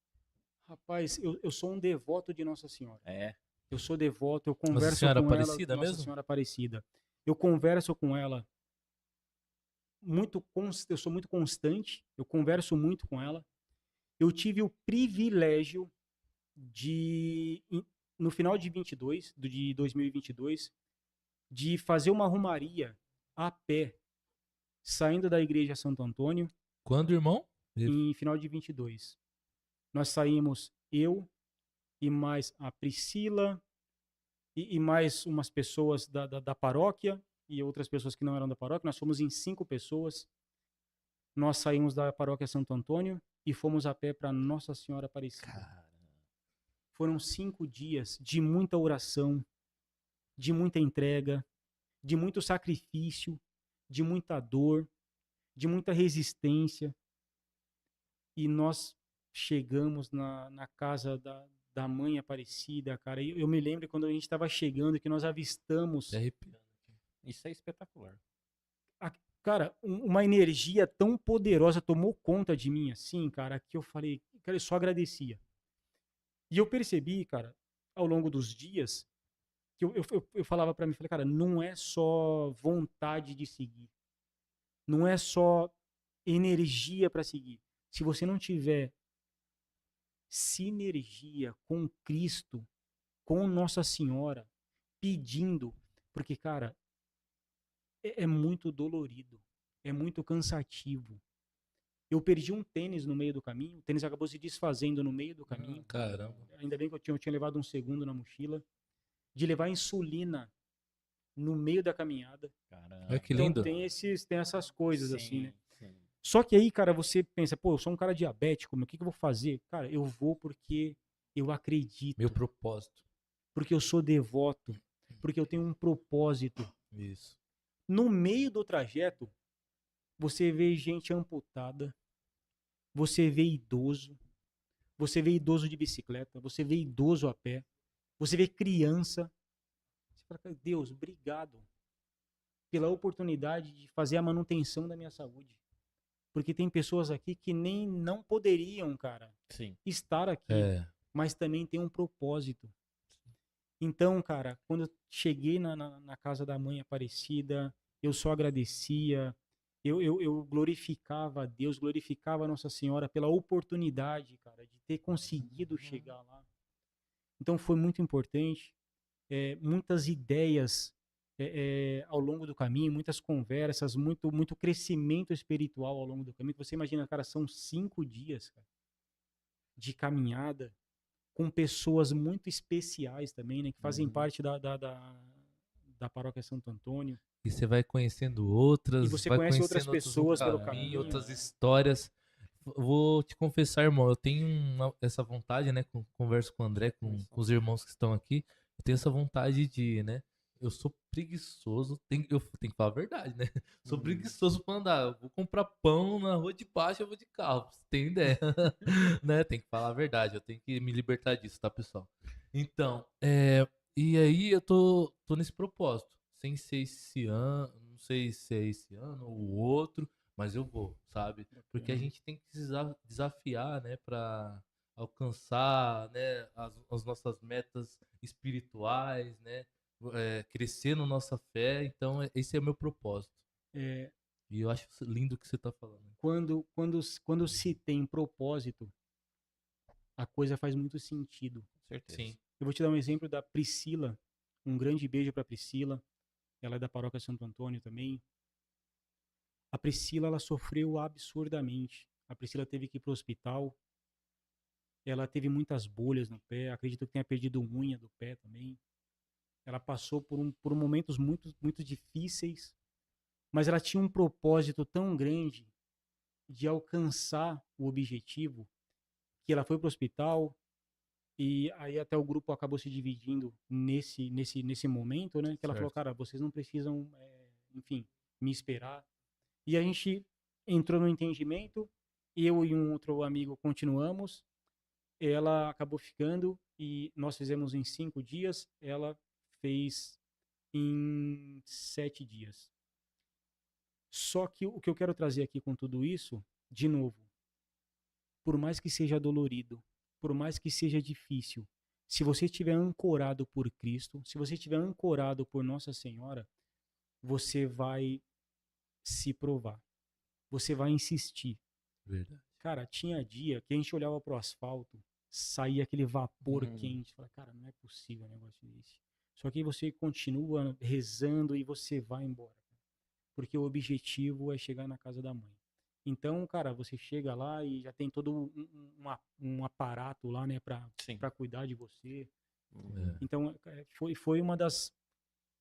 Rapaz, eu sou um devoto de Nossa Senhora. Eu sou devoto, eu converso Senhora com Aparecida ela, Nossa mesmo? Senhora Aparecida. Eu converso com ela eu sou muito constante, eu converso muito com ela. Eu tive o privilégio no final de 2022, de fazer uma romaria a pé, saindo da igreja Santo Antônio, Quando, irmão? em final de 22. Nós saímos, eu e mais a Priscila e mais umas pessoas da paróquia e outras pessoas que não eram da paróquia. Nós fomos em 5 pessoas. Nós saímos da paróquia Santo Antônio e fomos a pé para Nossa Senhora Aparecida. Caramba. Foram 5 dias de muita oração, de muita entrega, de muito sacrifício, de muita dor, de muita resistência. E nós chegamos na casa da mãe Aparecida, cara. E eu me lembro quando a gente estava chegando que nós avistamos, Tá arrepiando aqui. Isso é espetacular. cara, uma energia tão poderosa tomou conta de mim assim, cara, que eu falei, cara, eu só agradecia. E eu percebi, cara, ao longo dos dias, que eu falava pra mim, falei, cara, não é só vontade de seguir, não é só energia para seguir. Se você não tiver sinergia com Cristo, com Nossa Senhora, pedindo, porque, cara, é muito dolorido, é muito cansativo. Eu perdi um tênis no meio do caminho, o tênis acabou se desfazendo no meio do caminho. Caramba. Ainda bem que eu tinha levado um segundo na mochila. De levar insulina no meio da caminhada. Caramba. Olha que Então lindo. tem essas coisas assim, né? Sim. Só que aí, cara, você pensa, pô, eu sou um cara diabético, mas o que eu vou fazer? Cara, eu vou porque eu acredito, Meu propósito. porque eu sou devoto, porque eu tenho um propósito. Isso. No meio do trajeto, você vê gente amputada, você vê idoso de bicicleta, você vê idoso a pé, você vê criança. Você fala, Deus, obrigado pela oportunidade de fazer a manutenção da minha saúde. Porque tem pessoas aqui que nem não poderiam, cara, Sim. estar aqui, mas também tem um propósito. Então, cara, quando eu cheguei na casa da mãe Aparecida, eu só agradecia, eu glorificava a Deus, glorificava a Nossa Senhora pela oportunidade, cara, de ter conseguido chegar lá. Então foi muito importante, muitas ideias ao longo do caminho, muitas conversas, muito crescimento espiritual ao longo do caminho. Você imagina, cara, são 5 dias, cara, de caminhada, com pessoas muito especiais também, né, que fazem parte da paróquia Santo Antônio. E você vai conhecendo outras, E você vai conhece outras conhecendo outros pessoas no pelo caminho, caminho, outras né? histórias. Vou te confessar, irmão, eu tenho essa vontade, né? Converso com o André, com os irmãos que estão aqui. Eu tenho essa vontade de ir, né? Eu sou preguiçoso, eu tenho que falar a verdade, né? Sou preguiçoso pra andar. Eu vou comprar pão na rua de baixo, eu vou de carro, pra você ter ideia. Né? Tem que falar a verdade, eu tenho que me libertar disso, tá, pessoal? Então, e aí eu tô nesse propósito. Sem ser esse ano, não sei se é esse ano ou o outro, mas eu vou, sabe? Porque a gente tem que desafiar, né, para alcançar, né, as nossas metas espirituais, né, crescer na nossa fé. Então, esse é o meu propósito. É, E eu acho lindo o que você está falando. quando se tem propósito, a coisa faz muito sentido. Com certeza. Sim. Eu vou te dar um exemplo da Priscila. Um grande beijo para Priscila. Ela é da paróquia Santo Antônio também. A Priscila, ela sofreu absurdamente. A Priscila teve que ir para o hospital. Ela teve muitas bolhas no pé. Acredito que tenha perdido unha do pé também. Ela passou por momentos muito difíceis. Mas ela tinha um propósito tão grande de alcançar o objetivo que ela foi para o hospital. E aí até o grupo acabou se dividindo nesse momento, né? Que ela falou, Certo. cara, vocês não precisam, enfim, me esperar. E a gente entrou no entendimento, eu e um outro amigo continuamos, ela acabou ficando e nós fizemos em 5 dias, ela fez em 7 dias. Só que o que eu quero trazer aqui com tudo isso, de novo, por mais que seja dolorido, por mais que seja difícil, se você estiver ancorado por Cristo, se você estiver ancorado por Nossa Senhora, você vai se provar. Você vai insistir. Verdade. Cara, tinha dia que a gente olhava pro asfalto, saía aquele vapor quente. Fala, cara, não é possível um negócio desse. Só que aí você continua rezando e você vai embora. Porque o objetivo é chegar na casa da mãe. Então, cara, você chega lá e já tem todo um aparato lá, né, pra cuidar de você. Então, foi uma das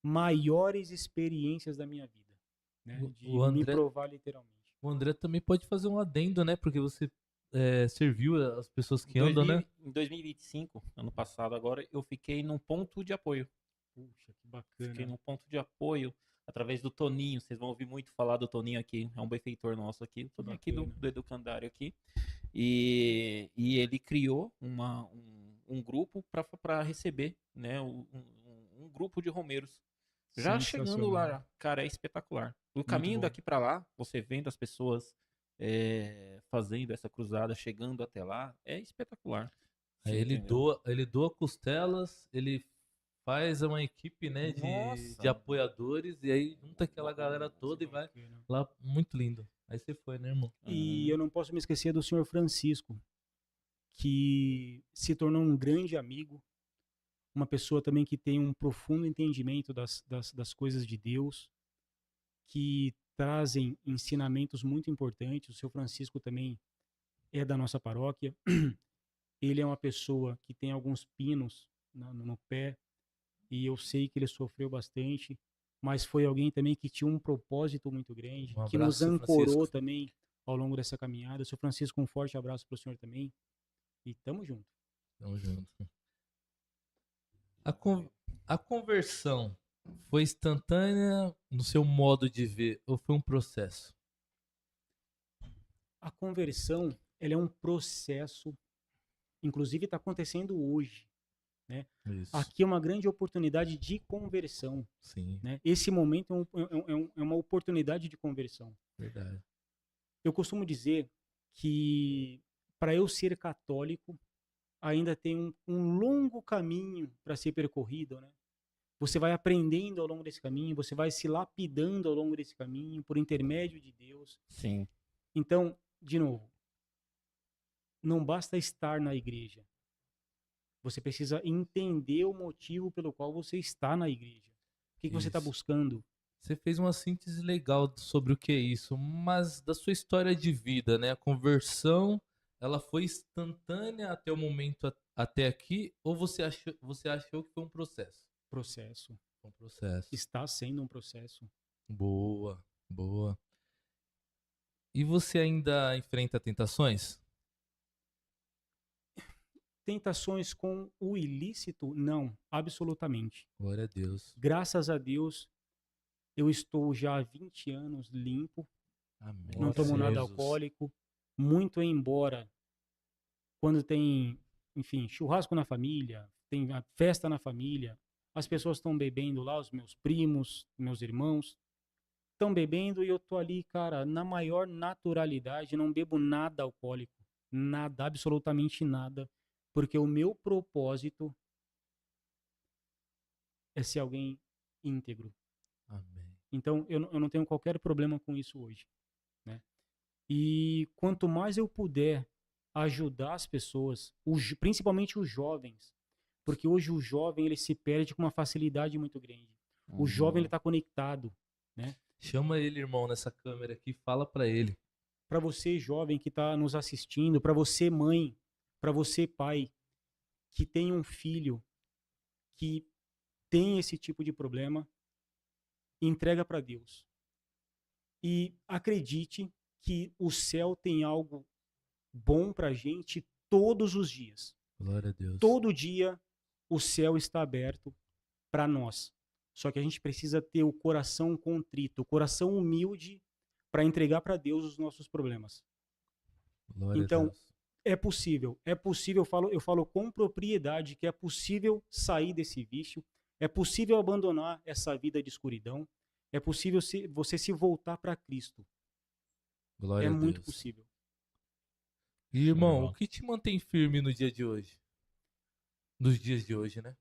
maiores experiências da minha vida, né? De me provar literalmente. O André também pode fazer um adendo, né? Porque você serviu as pessoas que andam, né? Em 2025, ano passado agora, eu fiquei num ponto de apoio. Puxa, que bacana. Fiquei num ponto de apoio através do Toninho. Vocês vão ouvir muito falar do Toninho aqui, é um benfeitor nosso aqui, o Toninho aqui do Educandário aqui. E ele criou um grupo para receber, né, um grupo de romeiros. Já chegando lá, cara, é espetacular. O caminho daqui para lá, você vendo as pessoas fazendo essa cruzada, chegando até lá, é espetacular. Aí ele doa costelas, ele faz uma equipe, né, de apoiadores, e aí junta aquela galera toda e vai lá, muito lindo. Aí você foi, né, irmão? E eu não posso me esquecer do senhor Francisco, que se tornou um grande amigo, uma pessoa também que tem um profundo entendimento das coisas de Deus, que trazem ensinamentos muito importantes. O senhor Francisco também é da nossa paróquia. Ele é uma pessoa que tem alguns pinos no pé, e eu sei que ele sofreu bastante, mas foi alguém também que tinha um propósito muito grande, que nos ancorou também ao longo dessa caminhada. Senhor Francisco, um forte abraço para o senhor também, e tamo junto. Tamo junto. A conversão foi instantânea no seu modo de ver ou foi um processo? A conversão, ela é um processo, inclusive está acontecendo hoje, né? Isso. Aqui é uma grande oportunidade de conversão. Sim. Né? Esse momento é uma oportunidade de conversão. Verdade. Eu costumo dizer que para eu ser católico, ainda tem um longo caminho para ser percorrido, né? Você vai aprendendo ao longo desse caminho, você vai se lapidando ao longo desse caminho, por intermédio de Deus. Sim. Então, de novo, não basta estar na igreja. Você precisa entender o motivo pelo qual você está na igreja. O que você está buscando? Você fez uma síntese legal sobre o que é isso, mas da sua história de vida, né? A conversão, ela foi instantânea até o momento até aqui, ou você achou que foi um processo? Processo. Um processo. Está sendo um processo. Boa, boa. E você ainda enfrenta tentações? Tentações com o ilícito? Não, absolutamente. Glória a Deus. Graças a Deus, eu estou já há 20 anos limpo. Amém. Não tomo nada alcoólico. Muito embora quando tem, enfim, churrasco na família, tem a festa na família, as pessoas estão bebendo lá, os meus primos, meus irmãos, estão bebendo e eu tô ali, cara, na maior naturalidade, não bebo nada alcoólico. Nada, absolutamente nada. Porque o meu propósito é ser alguém íntegro. Amém. Então, eu não tenho qualquer problema com isso hoje, né? E quanto mais eu puder ajudar as pessoas, principalmente os jovens, porque hoje o jovem ele se perde com uma facilidade muito grande. O jovem ele está conectado, né? Chama ele, irmão, nessa câmera aqui, fala para ele. Para você jovem que está nos assistindo, para você mãe, para você pai, que tem um filho que tem esse tipo de problema, entrega para Deus. E acredite que o céu tem algo bom para a gente todos os dias. Glória a Deus. Todo dia o céu está aberto para nós. Só que a gente precisa ter o coração contrito, o coração humilde para entregar para Deus os nossos problemas. Glória então, a Deus. é possível, eu falo com propriedade que é possível sair desse vício, é possível abandonar essa vida de escuridão, é possível você se voltar para Cristo. Glória a Deus. É muito possível. E, irmão, o que te mantém firme no dia de hoje? Nos dias de hoje, né?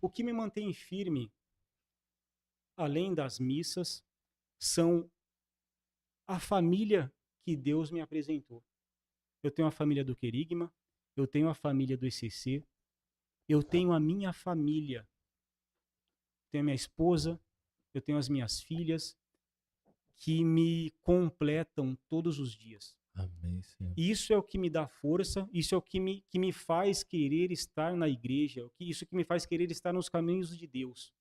O que me mantém firme, além das missas, são a família que Deus me apresentou. Eu tenho a família do Querigma, eu tenho a família do ECC, eu tenho a minha família. Tenho a minha esposa, eu tenho as minhas filhas, que me completam todos os dias. Amém, Senhor. Isso é o que me dá força, isso é o que me faz querer estar na igreja, isso que me faz querer estar nos caminhos de Deus.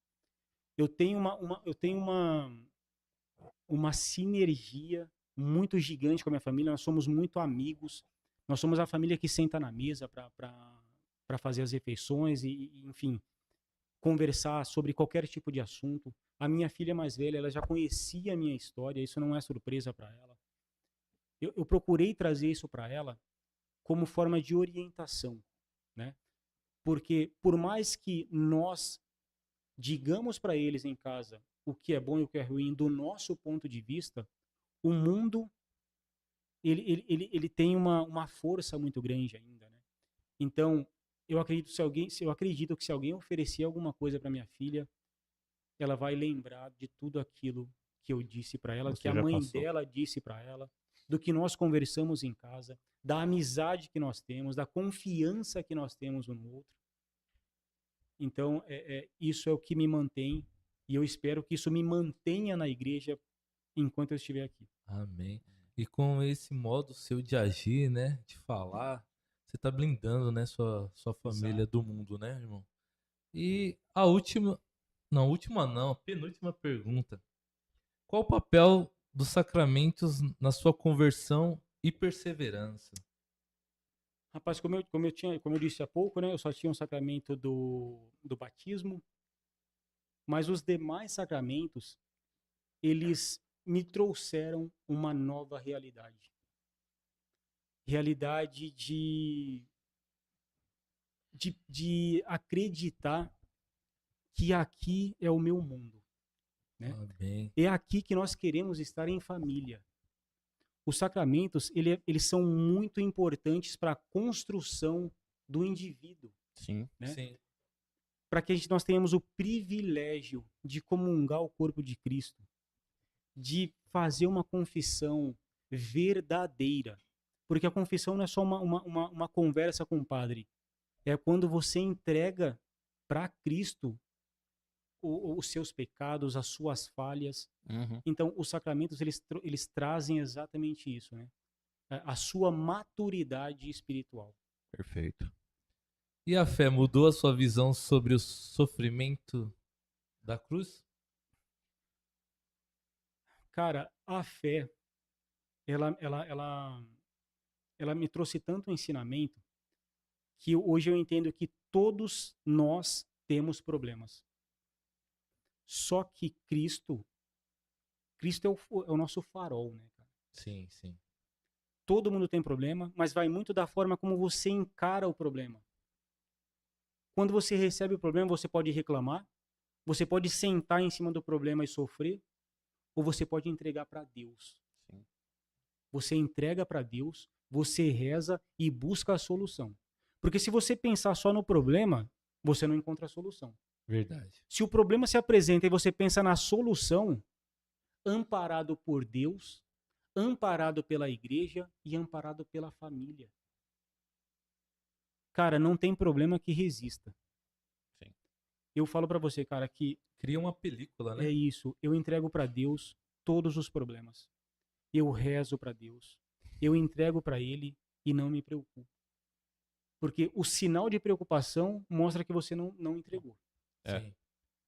Eu tenho uma sinergia muito gigante com a minha família, nós somos muito amigos, nós somos a família que senta na mesa para fazer as refeições e, enfim, conversar sobre qualquer tipo de assunto. A minha filha mais velha, ela já conhecia a minha história, isso não é surpresa para ela. Eu procurei trazer isso para ela como forma de orientação, né? Porque por mais que nós digamos para eles em casa o que é bom e o que é ruim do nosso ponto de vista, o mundo ele tem uma força muito grande ainda, né? Então, eu acredito que se alguém oferecer alguma coisa para minha filha, ela vai lembrar de tudo aquilo que eu disse para ela, que Você a já mãe passou. dela disse para ela, do que nós conversamos em casa, da amizade que nós temos, da confiança que nós temos um no outro. Então, isso é o que me mantém e eu espero que isso me mantenha na igreja enquanto eu estiver aqui. Amém. E com esse modo seu de agir, né, de falar, você tá blindando, né, sua família Exato. do mundo, né, irmão? E a última, não, última não, penúltima pergunta. Qual o papel dos sacramentos na sua conversão e perseverança? Rapaz, como eu disse há pouco, né, eu só tinha um sacramento do batismo, mas os demais sacramentos, eles me trouxeram uma nova realidade. Realidade de acreditar que aqui é o meu mundo, né? Amém. É aqui que nós queremos estar em família. Os sacramentos, eles são muito importantes para a construção do indivíduo, Sim. né? Sim. Para que nós tenhamos o privilégio de comungar o corpo de Cristo, de fazer uma confissão verdadeira. Porque a confissão não é só uma conversa com o padre. É quando você entrega para Cristo os seus pecados, as suas falhas. Uhum. Então, os sacramentos, eles trazem exatamente isso, né? A sua maturidade espiritual. Perfeito. E a fé mudou a sua visão sobre o sofrimento da cruz? Cara, a fé, ela me trouxe tanto ensinamento que hoje eu entendo que todos nós temos problemas. Só que Cristo é o nosso farol, né, cara? Sim, sim. Todo mundo tem problema, mas vai muito da forma como você encara o problema. Quando você recebe o problema, você pode reclamar, você pode sentar em cima do problema e sofrer, ou você pode entregar para Deus. Sim. Você entrega para Deus, você reza e busca a solução. Porque se você pensar só no problema, você não encontra a solução. Verdade. Se o problema se apresenta e você pensa na solução, amparado por Deus, amparado pela igreja e amparado pela família. Cara, não tem problema que resista. Sim. Eu falo para você, cara, que Cria uma película, né? é isso. Eu entrego para Deus todos os problemas. Eu rezo para Deus. Eu entrego para Ele e não me preocupo. Porque o sinal de preocupação mostra que você não entregou. É. Sim.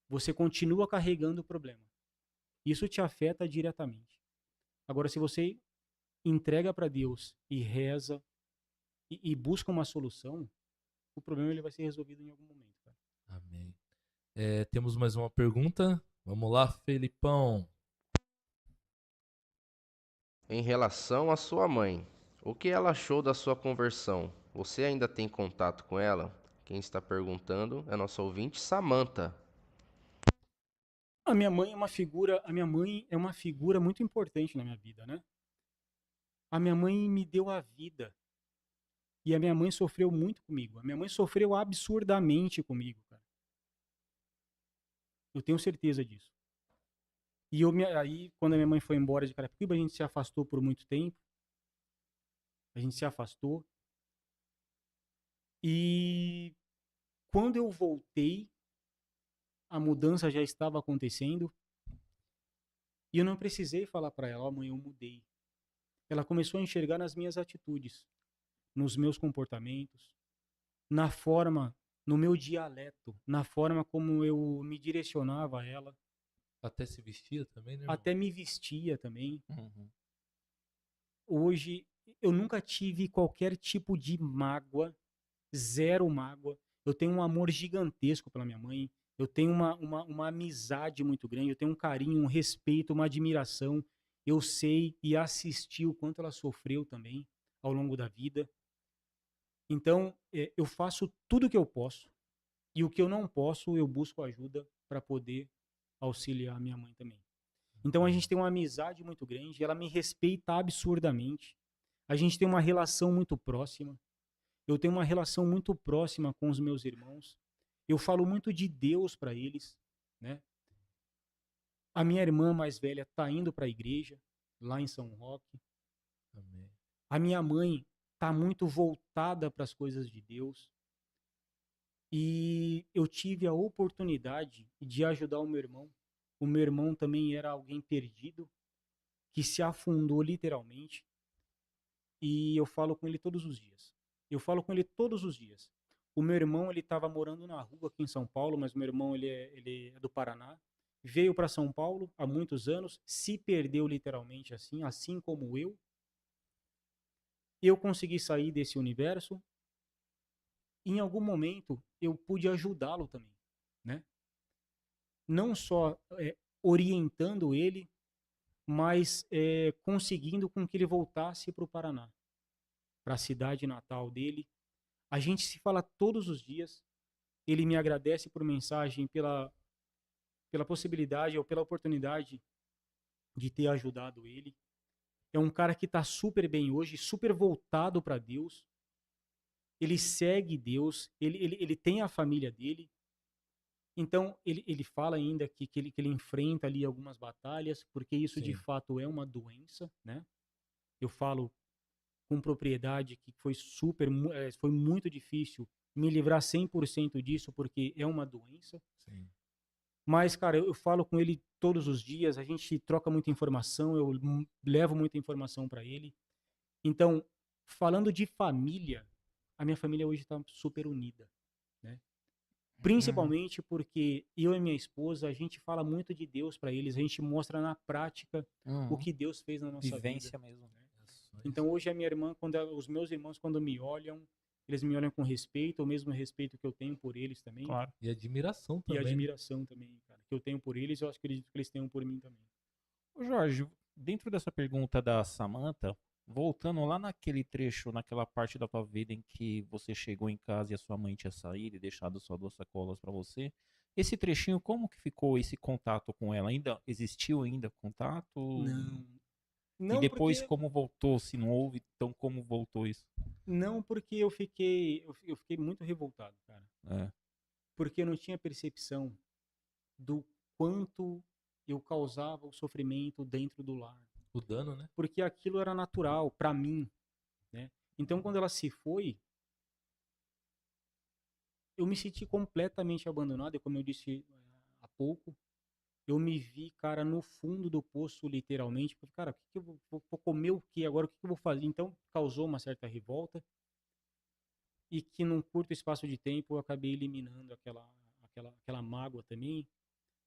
Você continua carregando o problema. Isso te afeta diretamente. Agora, se você entrega para Deus e reza e busca uma solução, o problema ele vai ser resolvido em algum momento. Cara. Amém. Temos mais uma pergunta. Vamos lá, Felipão. Em relação à sua mãe, o que ela achou da sua conversão? Você ainda tem contato com ela? Quem está perguntando é nossa ouvinte Samantha. A minha mãe é uma figura muito importante na minha vida, né? A minha mãe me deu a vida. E a minha mãe sofreu muito comigo. A minha mãe sofreu absurdamente comigo, cara. Eu tenho certeza disso. E aí, quando a minha mãe foi embora de Carapicuíba, a gente se afastou por muito tempo. A gente se afastou. E quando eu voltei, a mudança já estava acontecendo. E eu não precisei falar para ela, ó, mãe, eu mudei. Ela começou a enxergar nas minhas atitudes, nos meus comportamentos, na forma, no meu dialeto, na forma como eu me direcionava a ela. Até se vestia também, né, irmão? Até me vestia também. Uhum. Hoje, eu nunca tive qualquer tipo de mágoa, zero mágoa. Eu tenho um amor gigantesco pela minha mãe. Eu tenho uma amizade muito grande, eu tenho um carinho, um respeito, uma admiração. Eu sei e assisti o quanto ela sofreu também ao longo da vida. Então, eu faço tudo o que eu posso e o que eu não posso, eu busco ajuda para poder auxiliar minha mãe também. Então, a gente tem uma amizade muito grande, ela me respeita absurdamente. A gente tem uma relação muito próxima. Eu tenho uma relação muito próxima com os meus irmãos. Eu falo muito de Deus para eles, né? A minha irmã mais velha está indo para a igreja, lá em São Roque. Amém. A minha mãe está muito voltada para as coisas de Deus. E eu tive a oportunidade de ajudar o meu irmão. O meu irmão também era alguém perdido, que se afundou literalmente. E eu falo com ele todos os dias. Eu falo com ele todos os dias. O meu irmão, ele estava morando na rua aqui em São Paulo, mas meu irmão, ele é do Paraná. Veio para São Paulo há muitos anos, se perdeu literalmente assim como eu. Eu consegui sair desse universo. Em algum momento, eu pude ajudá-lo também, né? Não só orientando ele, mas conseguindo com que ele voltasse para o Paraná, para a cidade natal dele. A gente se fala todos os dias. Ele me agradece por mensagem, pela possibilidade ou pela oportunidade de ter ajudado ele. É um cara que está super bem hoje, super voltado para Deus. Ele segue Deus, ele tem a família dele. Então, ele fala ainda que ele enfrenta ali algumas batalhas, porque isso de Sim. fato é uma doença, né? Eu falo com propriedade que foi muito difícil me livrar 100% disso, porque é uma doença. Sim. Mas, cara, eu falo com ele todos os dias, a gente troca muita informação, eu levo muita informação para ele. Então, falando de família, a minha família hoje está super unida, né? Principalmente porque eu e minha esposa, a gente fala muito de Deus para eles, a gente mostra na prática o que Deus fez na nossa Vivência vida. mesmo. Então hoje a minha irmã, os meus irmãos quando me olham, eles me olham com respeito, o mesmo respeito que eu tenho por eles também, Claro. E admiração e também. né? admiração também, cara, que eu tenho por eles, eu acredito que eles tenham por mim também. Ô Jorge, dentro dessa pergunta da Samantha, voltando lá naquele trecho, naquela parte da tua vida em que você chegou em casa e a sua mãe tinha saído e deixado só 2 sacolas para você, esse trechinho, como que ficou esse contato com ela? Ainda existiu ainda contato? Não. E Não depois porque como voltou? Se não houve, então como voltou isso? não porque eu fiquei muito revoltado, cara. É, Porque eu não tinha percepção do quanto eu causava o sofrimento dentro do lar. O dano, né? Porque aquilo era natural para mim, né? Então quando ela se foi, eu me senti completamente abandonado, e como eu disse há pouco, eu me vi, cara, no fundo do poço, literalmente. Falei, cara, o que que eu vou comer o quê agora? O que que eu vou fazer? Então causou uma certa revolta e que num curto espaço de tempo eu acabei eliminando aquela mágoa também.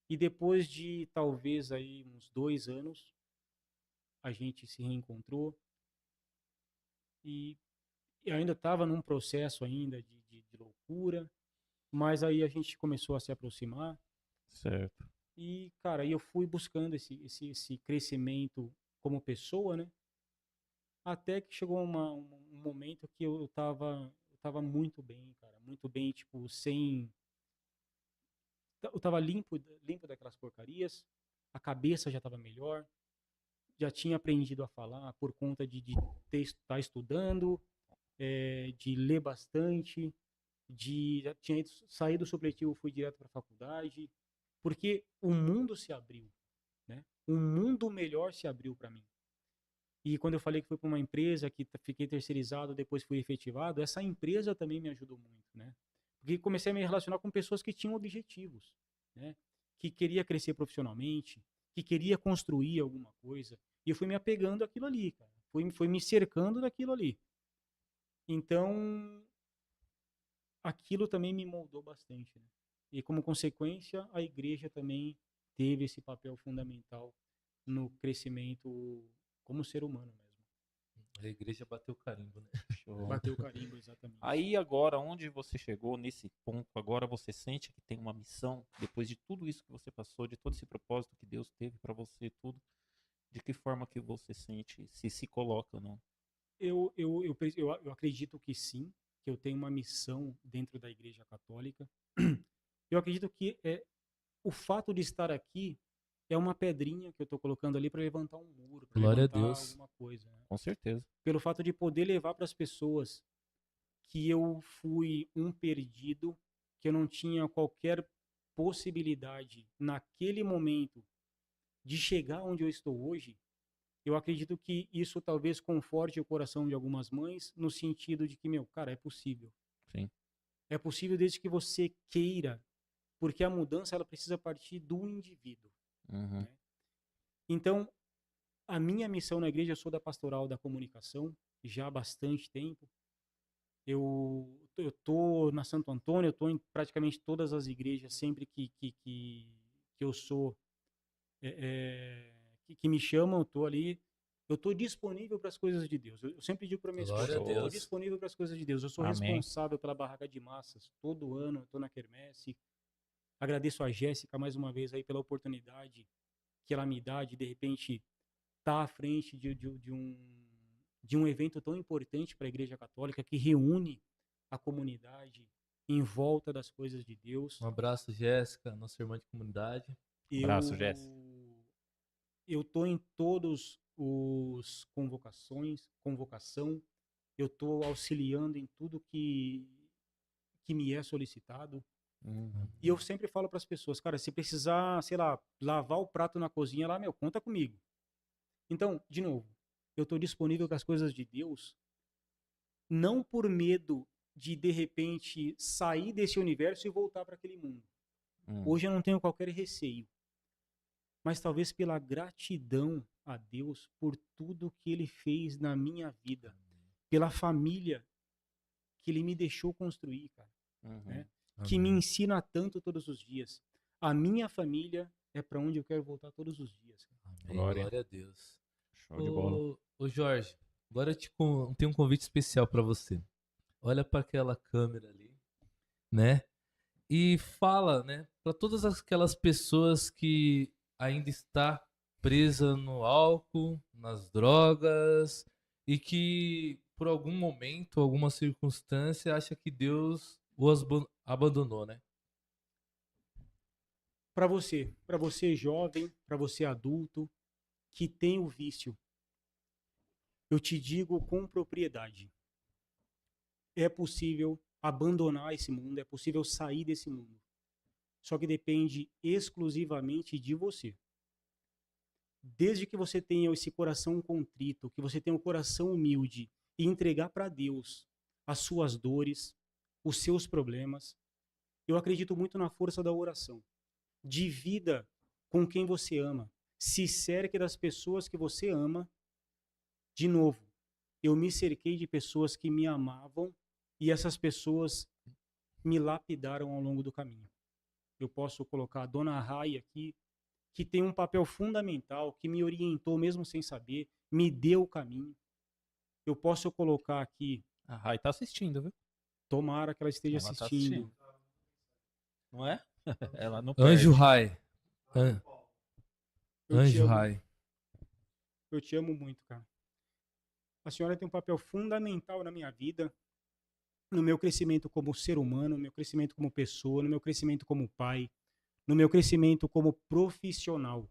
E depois de talvez aí uns 2 anos, a gente se reencontrou e eu ainda estava num processo ainda de loucura, mas aí a gente começou a se aproximar certo. e, cara, aí eu fui buscando esse crescimento como pessoa, né? Até que chegou um momento que eu tava muito bem, cara, muito bem, tipo, eu tava limpo daquelas porcarias, a cabeça já tava melhor, já tinha aprendido a falar por conta de estar estudando, de ler bastante, já tinha saído do supletivo, fui direto para a faculdade, porque o mundo se abriu, né? Um mundo melhor se abriu para mim. E quando eu falei que fui para uma empresa que fiquei terceirizado, depois fui efetivado, essa empresa também me ajudou muito, né? Porque comecei a me relacionar com pessoas que tinham objetivos, né? Que queria crescer profissionalmente, que queria construir alguma coisa. E eu fui me apegando àquilo ali, cara. Fui me cercando daquilo ali. Então, aquilo também me moldou bastante, né? E como consequência, a igreja também teve esse papel fundamental no crescimento como ser humano mesmo. A igreja bateu carimbo, né? Show. Bateu o carimbo, exatamente. Aí agora, onde você chegou nesse ponto, agora você sente que tem uma missão, depois de tudo isso que você passou, de todo esse propósito que Deus teve pra você, tudo, de que forma que você sente, se coloca ou não? Eu acredito que sim, que eu tenho uma missão dentro da Igreja Católica. Eu acredito que o fato de estar aqui é uma pedrinha que eu estou colocando ali para levantar um muro, para Glória a levantar Deus. alguma coisa, né? Com certeza. Pelo fato de poder levar para as pessoas que eu fui um perdido, que eu não tinha qualquer possibilidade naquele momento de chegar onde eu estou hoje. Eu acredito que isso talvez conforte o coração de algumas mães, no sentido de que, meu, cara, é possível. Sim. É possível desde que você queira, porque a mudança ela precisa partir do indivíduo. Uhum. Né? Então, a minha missão na igreja, eu sou da pastoral da comunicação já há bastante tempo. Eu tô na Santo Antônio, eu tô em praticamente todas as igrejas sempre que eu sou que me chamam, eu tô ali. Eu tô disponível para as coisas de Deus. Eu sempre digo para minha Glória esposa, a eu tô Deus. disponível para as coisas de Deus. Eu sou Amém. responsável pela barraca de massas. Todo ano eu tô na quermesse. Agradeço a Jéssica mais uma vez aí pela oportunidade que ela me dá de repente estar à frente de um evento tão importante para a Igreja Católica, que reúne a comunidade em volta das coisas de Deus. Um abraço, Jéssica, nossa irmã de comunidade. Abraço, Jéssica. Eu tô em todos os convocação, eu tô auxiliando em tudo que me é solicitado. Uhum. E eu sempre falo para as pessoas, cara, se precisar, sei lá, lavar o prato na cozinha lá, meu, conta comigo. Então, de novo, eu tô disponível para as coisas de Deus, não por medo de repente sair desse universo e voltar para aquele mundo. Hoje eu não tenho qualquer receio, mas talvez pela gratidão a Deus por tudo que Ele fez na minha vida, pela família que Ele me deixou construir, cara, Uhum. né? Que me ensina tanto todos os dias. A minha família é para onde eu quero voltar todos os dias. Amém. Glória. Glória a Deus. Show de bola. Ô Jorge, agora eu tenho um convite especial para você. Olha para aquela câmera ali, né? E fala, né, para todas aquelas pessoas que ainda está presa no álcool, nas drogas e que por algum momento, alguma circunstância acha que Deus os abandonou, né? Para você jovem, para você adulto que tem o vício, eu te digo com propriedade, é possível abandonar esse mundo, é possível sair desse mundo. Só que depende exclusivamente de você. Desde que você tenha esse coração contrito, que você tenha um coração humilde e entregar para Deus as suas dores, os seus problemas, eu acredito muito na força da oração. Divida com quem você ama. Se cerque das pessoas que você ama. De novo, eu me cerquei de pessoas que me amavam e essas pessoas me lapidaram ao longo do caminho. Eu posso colocar a Dona Rai aqui, que tem um papel fundamental, que me orientou mesmo sem saber, me deu o caminho. Eu posso colocar aqui... A Rai tá assistindo, viu? Tomara que ela esteja Ela tá assistindo. Não é? Ela não Anjo perde. Rai. Eu te Anjo amo. Rai. Eu te amo muito, cara. A senhora tem um papel fundamental na minha vida, no meu crescimento como ser humano, no meu crescimento como pessoa, no meu crescimento como pai, no meu crescimento como profissional.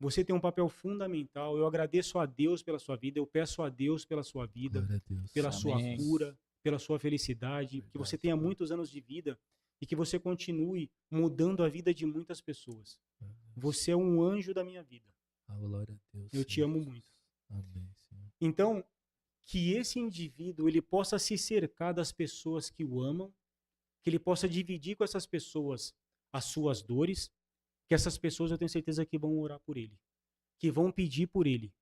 Você tem um papel fundamental. Eu agradeço a Deus pela sua vida, eu peço a Deus pela sua vida, Glória a Deus. pela sua Amém. cura, pela sua felicidade, que você Verdade, tenha Pai. muitos anos de vida e que você continue mudando a vida de muitas pessoas. Você é um anjo da minha vida. A glória a Deus. Eu te Senhor amo Jesus. muito. Amém, Senhor. Então, que esse indivíduo ele possa se cercar das pessoas que o amam, que ele possa dividir com essas pessoas as suas dores, que essas pessoas eu tenho certeza que vão orar por ele, que vão pedir por ele.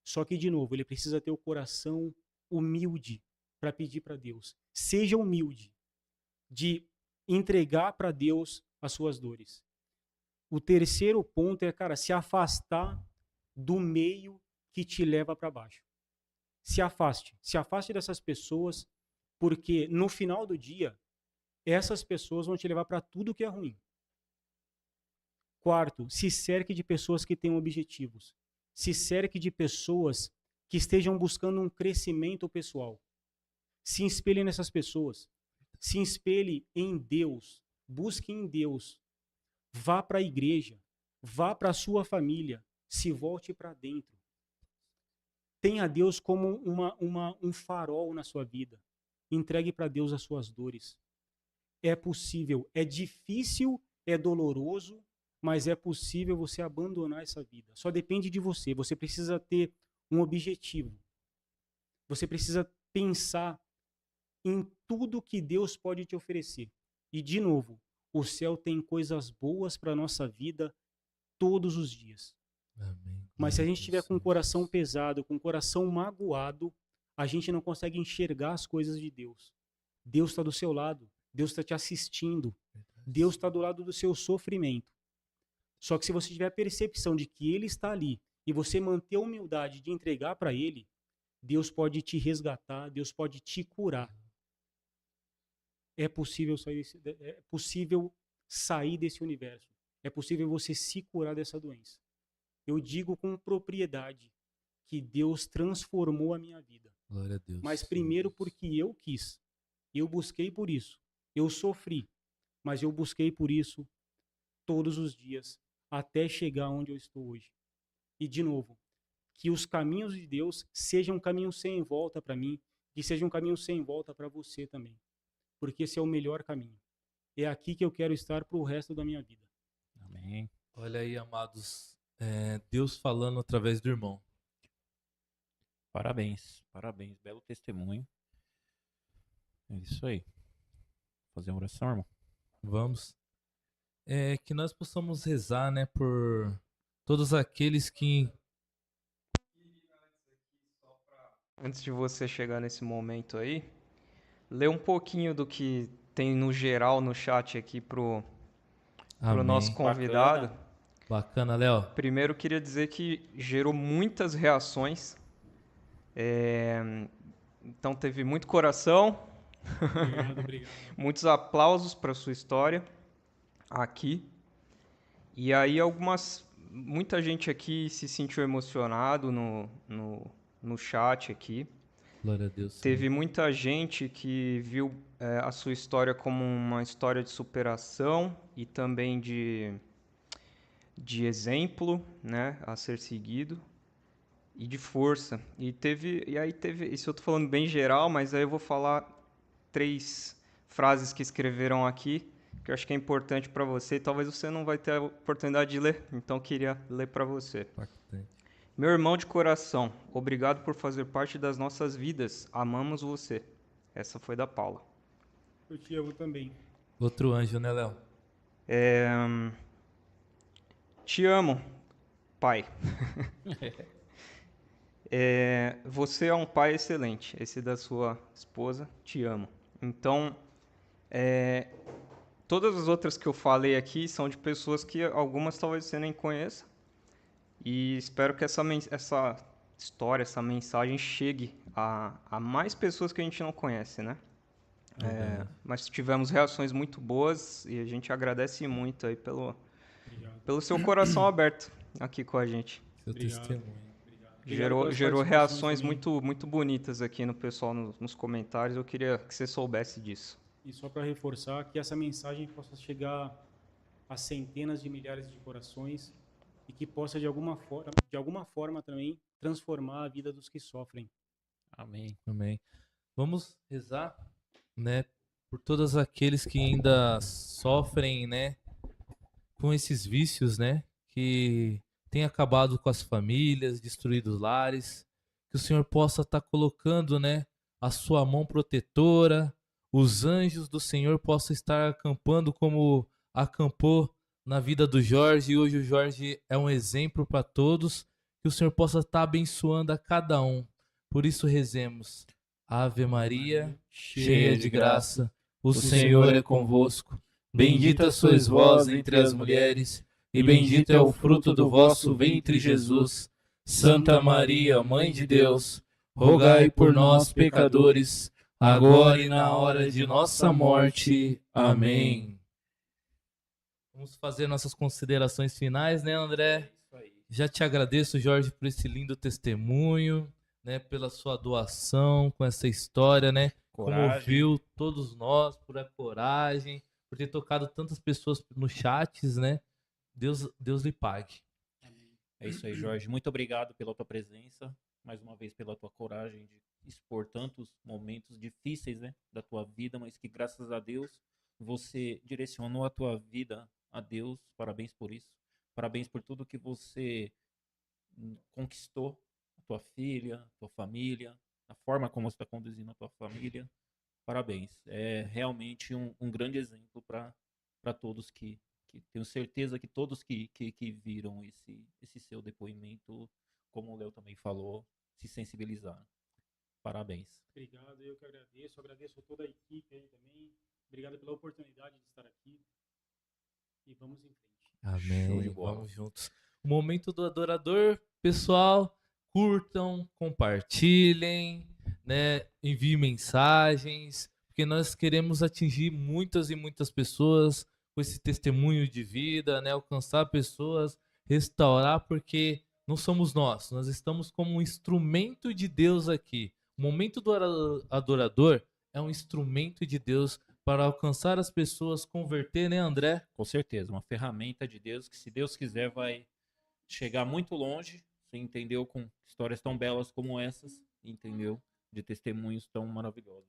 Só que, de novo, ele precisa ter o coração humilde para pedir para Deus. Seja humilde de entregar para Deus as suas dores. O terceiro ponto é, cara, se afastar do meio que te leva para baixo. se afaste dessas pessoas, porque no final do dia, essas pessoas vão te levar para tudo que é ruim. Quarto, se cerque de pessoas que tenham objetivos. Se cerque de pessoas que estejam buscando um crescimento pessoal. Se espelhe nessas pessoas. Se espelhe em Deus. Busque em Deus. Vá para a igreja. Vá para a sua família. Se volte para dentro. Tenha Deus como um farol na sua vida. Entregue para Deus as suas dores. É possível. É difícil, é doloroso, mas é possível você abandonar essa vida. Só depende de você. Você precisa ter um objetivo. Você precisa pensar em tudo que Deus pode te oferecer. E, de novo, o céu tem coisas boas para a nossa vida todos os dias. Amém. Mas se a gente estiver com o coração pesado, com o coração magoado, a gente não consegue enxergar as coisas de Deus. Deus está do seu lado. Deus está te assistindo. Deus está do lado do seu sofrimento. Só que se você tiver a percepção de que Ele está ali e você manter a humildade de entregar para Ele, Deus pode te resgatar, Deus pode te curar. É possível sair desse universo. É possível você se curar dessa doença. Eu digo com propriedade que Deus transformou a minha vida. Glória a Deus. Mas primeiro porque eu quis. Eu busquei por isso. Eu sofri. Mas eu busquei por isso todos os dias até chegar onde eu estou hoje. E, de novo, que os caminhos de Deus sejam caminhos sem volta para mim, que sejam caminhos sem volta para você também. Porque esse é o melhor caminho. É aqui que eu quero estar para o resto da minha vida. Amém. Olha aí, amados, Deus falando através do irmão. Parabéns, parabéns. Belo testemunho. É isso aí. Fazer uma oração, irmão? Vamos. Que nós possamos rezar, né, por todos aqueles que... Antes de você chegar nesse momento aí, lê um pouquinho do que tem no geral no chat aqui pro nosso convidado. Bacana, Léo. Primeiro, queria dizer que gerou muitas reações. Então, teve muito coração. Obrigado. Muitos aplausos para sua história aqui. E aí, muita gente aqui se sentiu emocionado no chat aqui. Glória a Deus. Teve muita gente que viu a sua história como uma história de superação e também de exemplo, né, a ser seguido e de força. E aí teve, isso eu tô falando bem geral, mas aí eu vou falar 3 frases que escreveram aqui, que eu acho que é importante para você, e talvez você não vai ter a oportunidade de ler, então eu queria ler para você. Impactante. Meu irmão de coração, obrigado por fazer parte das nossas vidas. Amamos você. Essa foi da Paula. Eu te amo também. Outro anjo, né, Léo? Te amo, pai. Você é um pai excelente. Esse da sua esposa, te amo. Então, todas as outras que eu falei aqui são de pessoas que algumas talvez você nem conheça. E espero que essa história, essa mensagem chegue a mais pessoas que a gente não conhece, né? Mas tivemos reações muito boas e a gente agradece muito aí pelo seu coração aberto aqui com a gente. Seu testemunho. Gerou reações muito, muito bonitas aqui no pessoal nos comentários. Eu queria que você soubesse disso. E só para reforçar, que essa mensagem possa chegar a centenas de milhares de corações e que possa, de alguma forma também, transformar a vida dos que sofrem. Amém. Amém. Vamos rezar, né, por todos aqueles que ainda sofrem, né, com esses vícios, né, que tem acabado com as famílias, destruído os lares. Que o Senhor possa estar colocando, né, a sua mão protetora, os anjos do Senhor possam estar acampando como acampou na vida do Jorge, e hoje o Jorge é um exemplo para todos, que o Senhor possa estar abençoando a cada um. Por isso rezemos. Ave Maria, cheia de graça, o Senhor é convosco. Bendita sois vós entre as mulheres, e bendito é o fruto do vosso ventre, Jesus. Santa Maria, Mãe de Deus, rogai por nós, pecadores, agora e na hora de nossa morte. Amém. Vamos fazer nossas considerações finais, né, André? Já te agradeço, Jorge, por esse lindo testemunho, né, pela sua doação com essa história, né? Comoveu todos nós por a coragem, por ter tocado tantas pessoas nos chats, né? Deus lhe pague. É isso aí, Jorge. Muito obrigado pela tua presença, mais uma vez pela tua coragem de expor tantos momentos difíceis, né, da tua vida, mas que graças a Deus você direcionou a tua vida a Deus. Parabéns por isso. Parabéns por tudo que você conquistou, a tua filha, a tua família, a forma como você está conduzindo a tua família. Parabéns. É realmente um grande exemplo para todos que tenho certeza que todos que viram esse seu depoimento, como o Léo também falou, se sensibilizaram. Parabéns. Obrigado, eu que agradeço. Agradeço a toda a equipe aí também. Obrigado pela oportunidade de estar aqui. E vamos em frente. Amém. Show de bola. Vamos juntos. O momento do adorador, pessoal, curtam, compartilhem, né? Enviem mensagens, porque nós queremos atingir muitas e muitas pessoas com esse testemunho de vida, né? Alcançar pessoas, restaurar, porque não somos nós estamos como um instrumento de Deus aqui. O momento do adorador é um instrumento de Deus para alcançar as pessoas, converter, né, André? Com certeza, uma ferramenta de Deus que, se Deus quiser, vai chegar muito longe. Você entendeu? Com histórias tão belas como essas, entendeu? De testemunhos tão maravilhosos.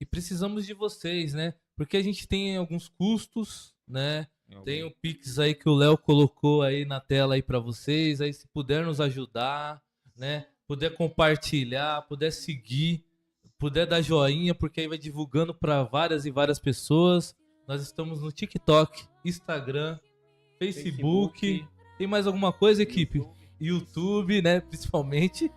E precisamos de vocês, né? Porque a gente tem alguns custos, né? Tem o Pix aí que o Léo colocou aí na tela aí para vocês. Aí, se puder nos ajudar, né? Puder compartilhar, puder seguir, puder dar joinha, porque aí vai divulgando para várias e várias pessoas. Nós estamos no TikTok, Instagram, Facebook. Tem mais alguma coisa, equipe? YouTube, né? Principalmente.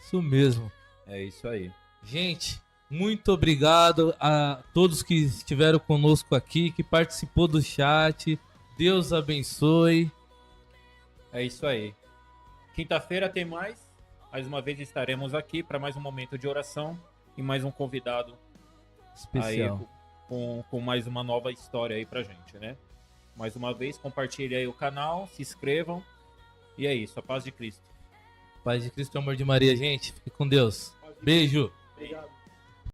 Isso mesmo. É isso aí. Gente, muito obrigado a todos que estiveram conosco aqui, que participou do chat. Deus abençoe. É isso aí. Quinta-feira tem mais. Mais uma vez estaremos aqui para mais um momento de oração e mais um convidado Especial. Aí, com mais uma nova história aí pra gente, né? Mais uma vez, compartilhe aí o canal, se inscrevam. E é isso, a paz de Cristo. Paz de Cristo e amor de Maria, gente. Fique com Deus. Beijo. Obrigado.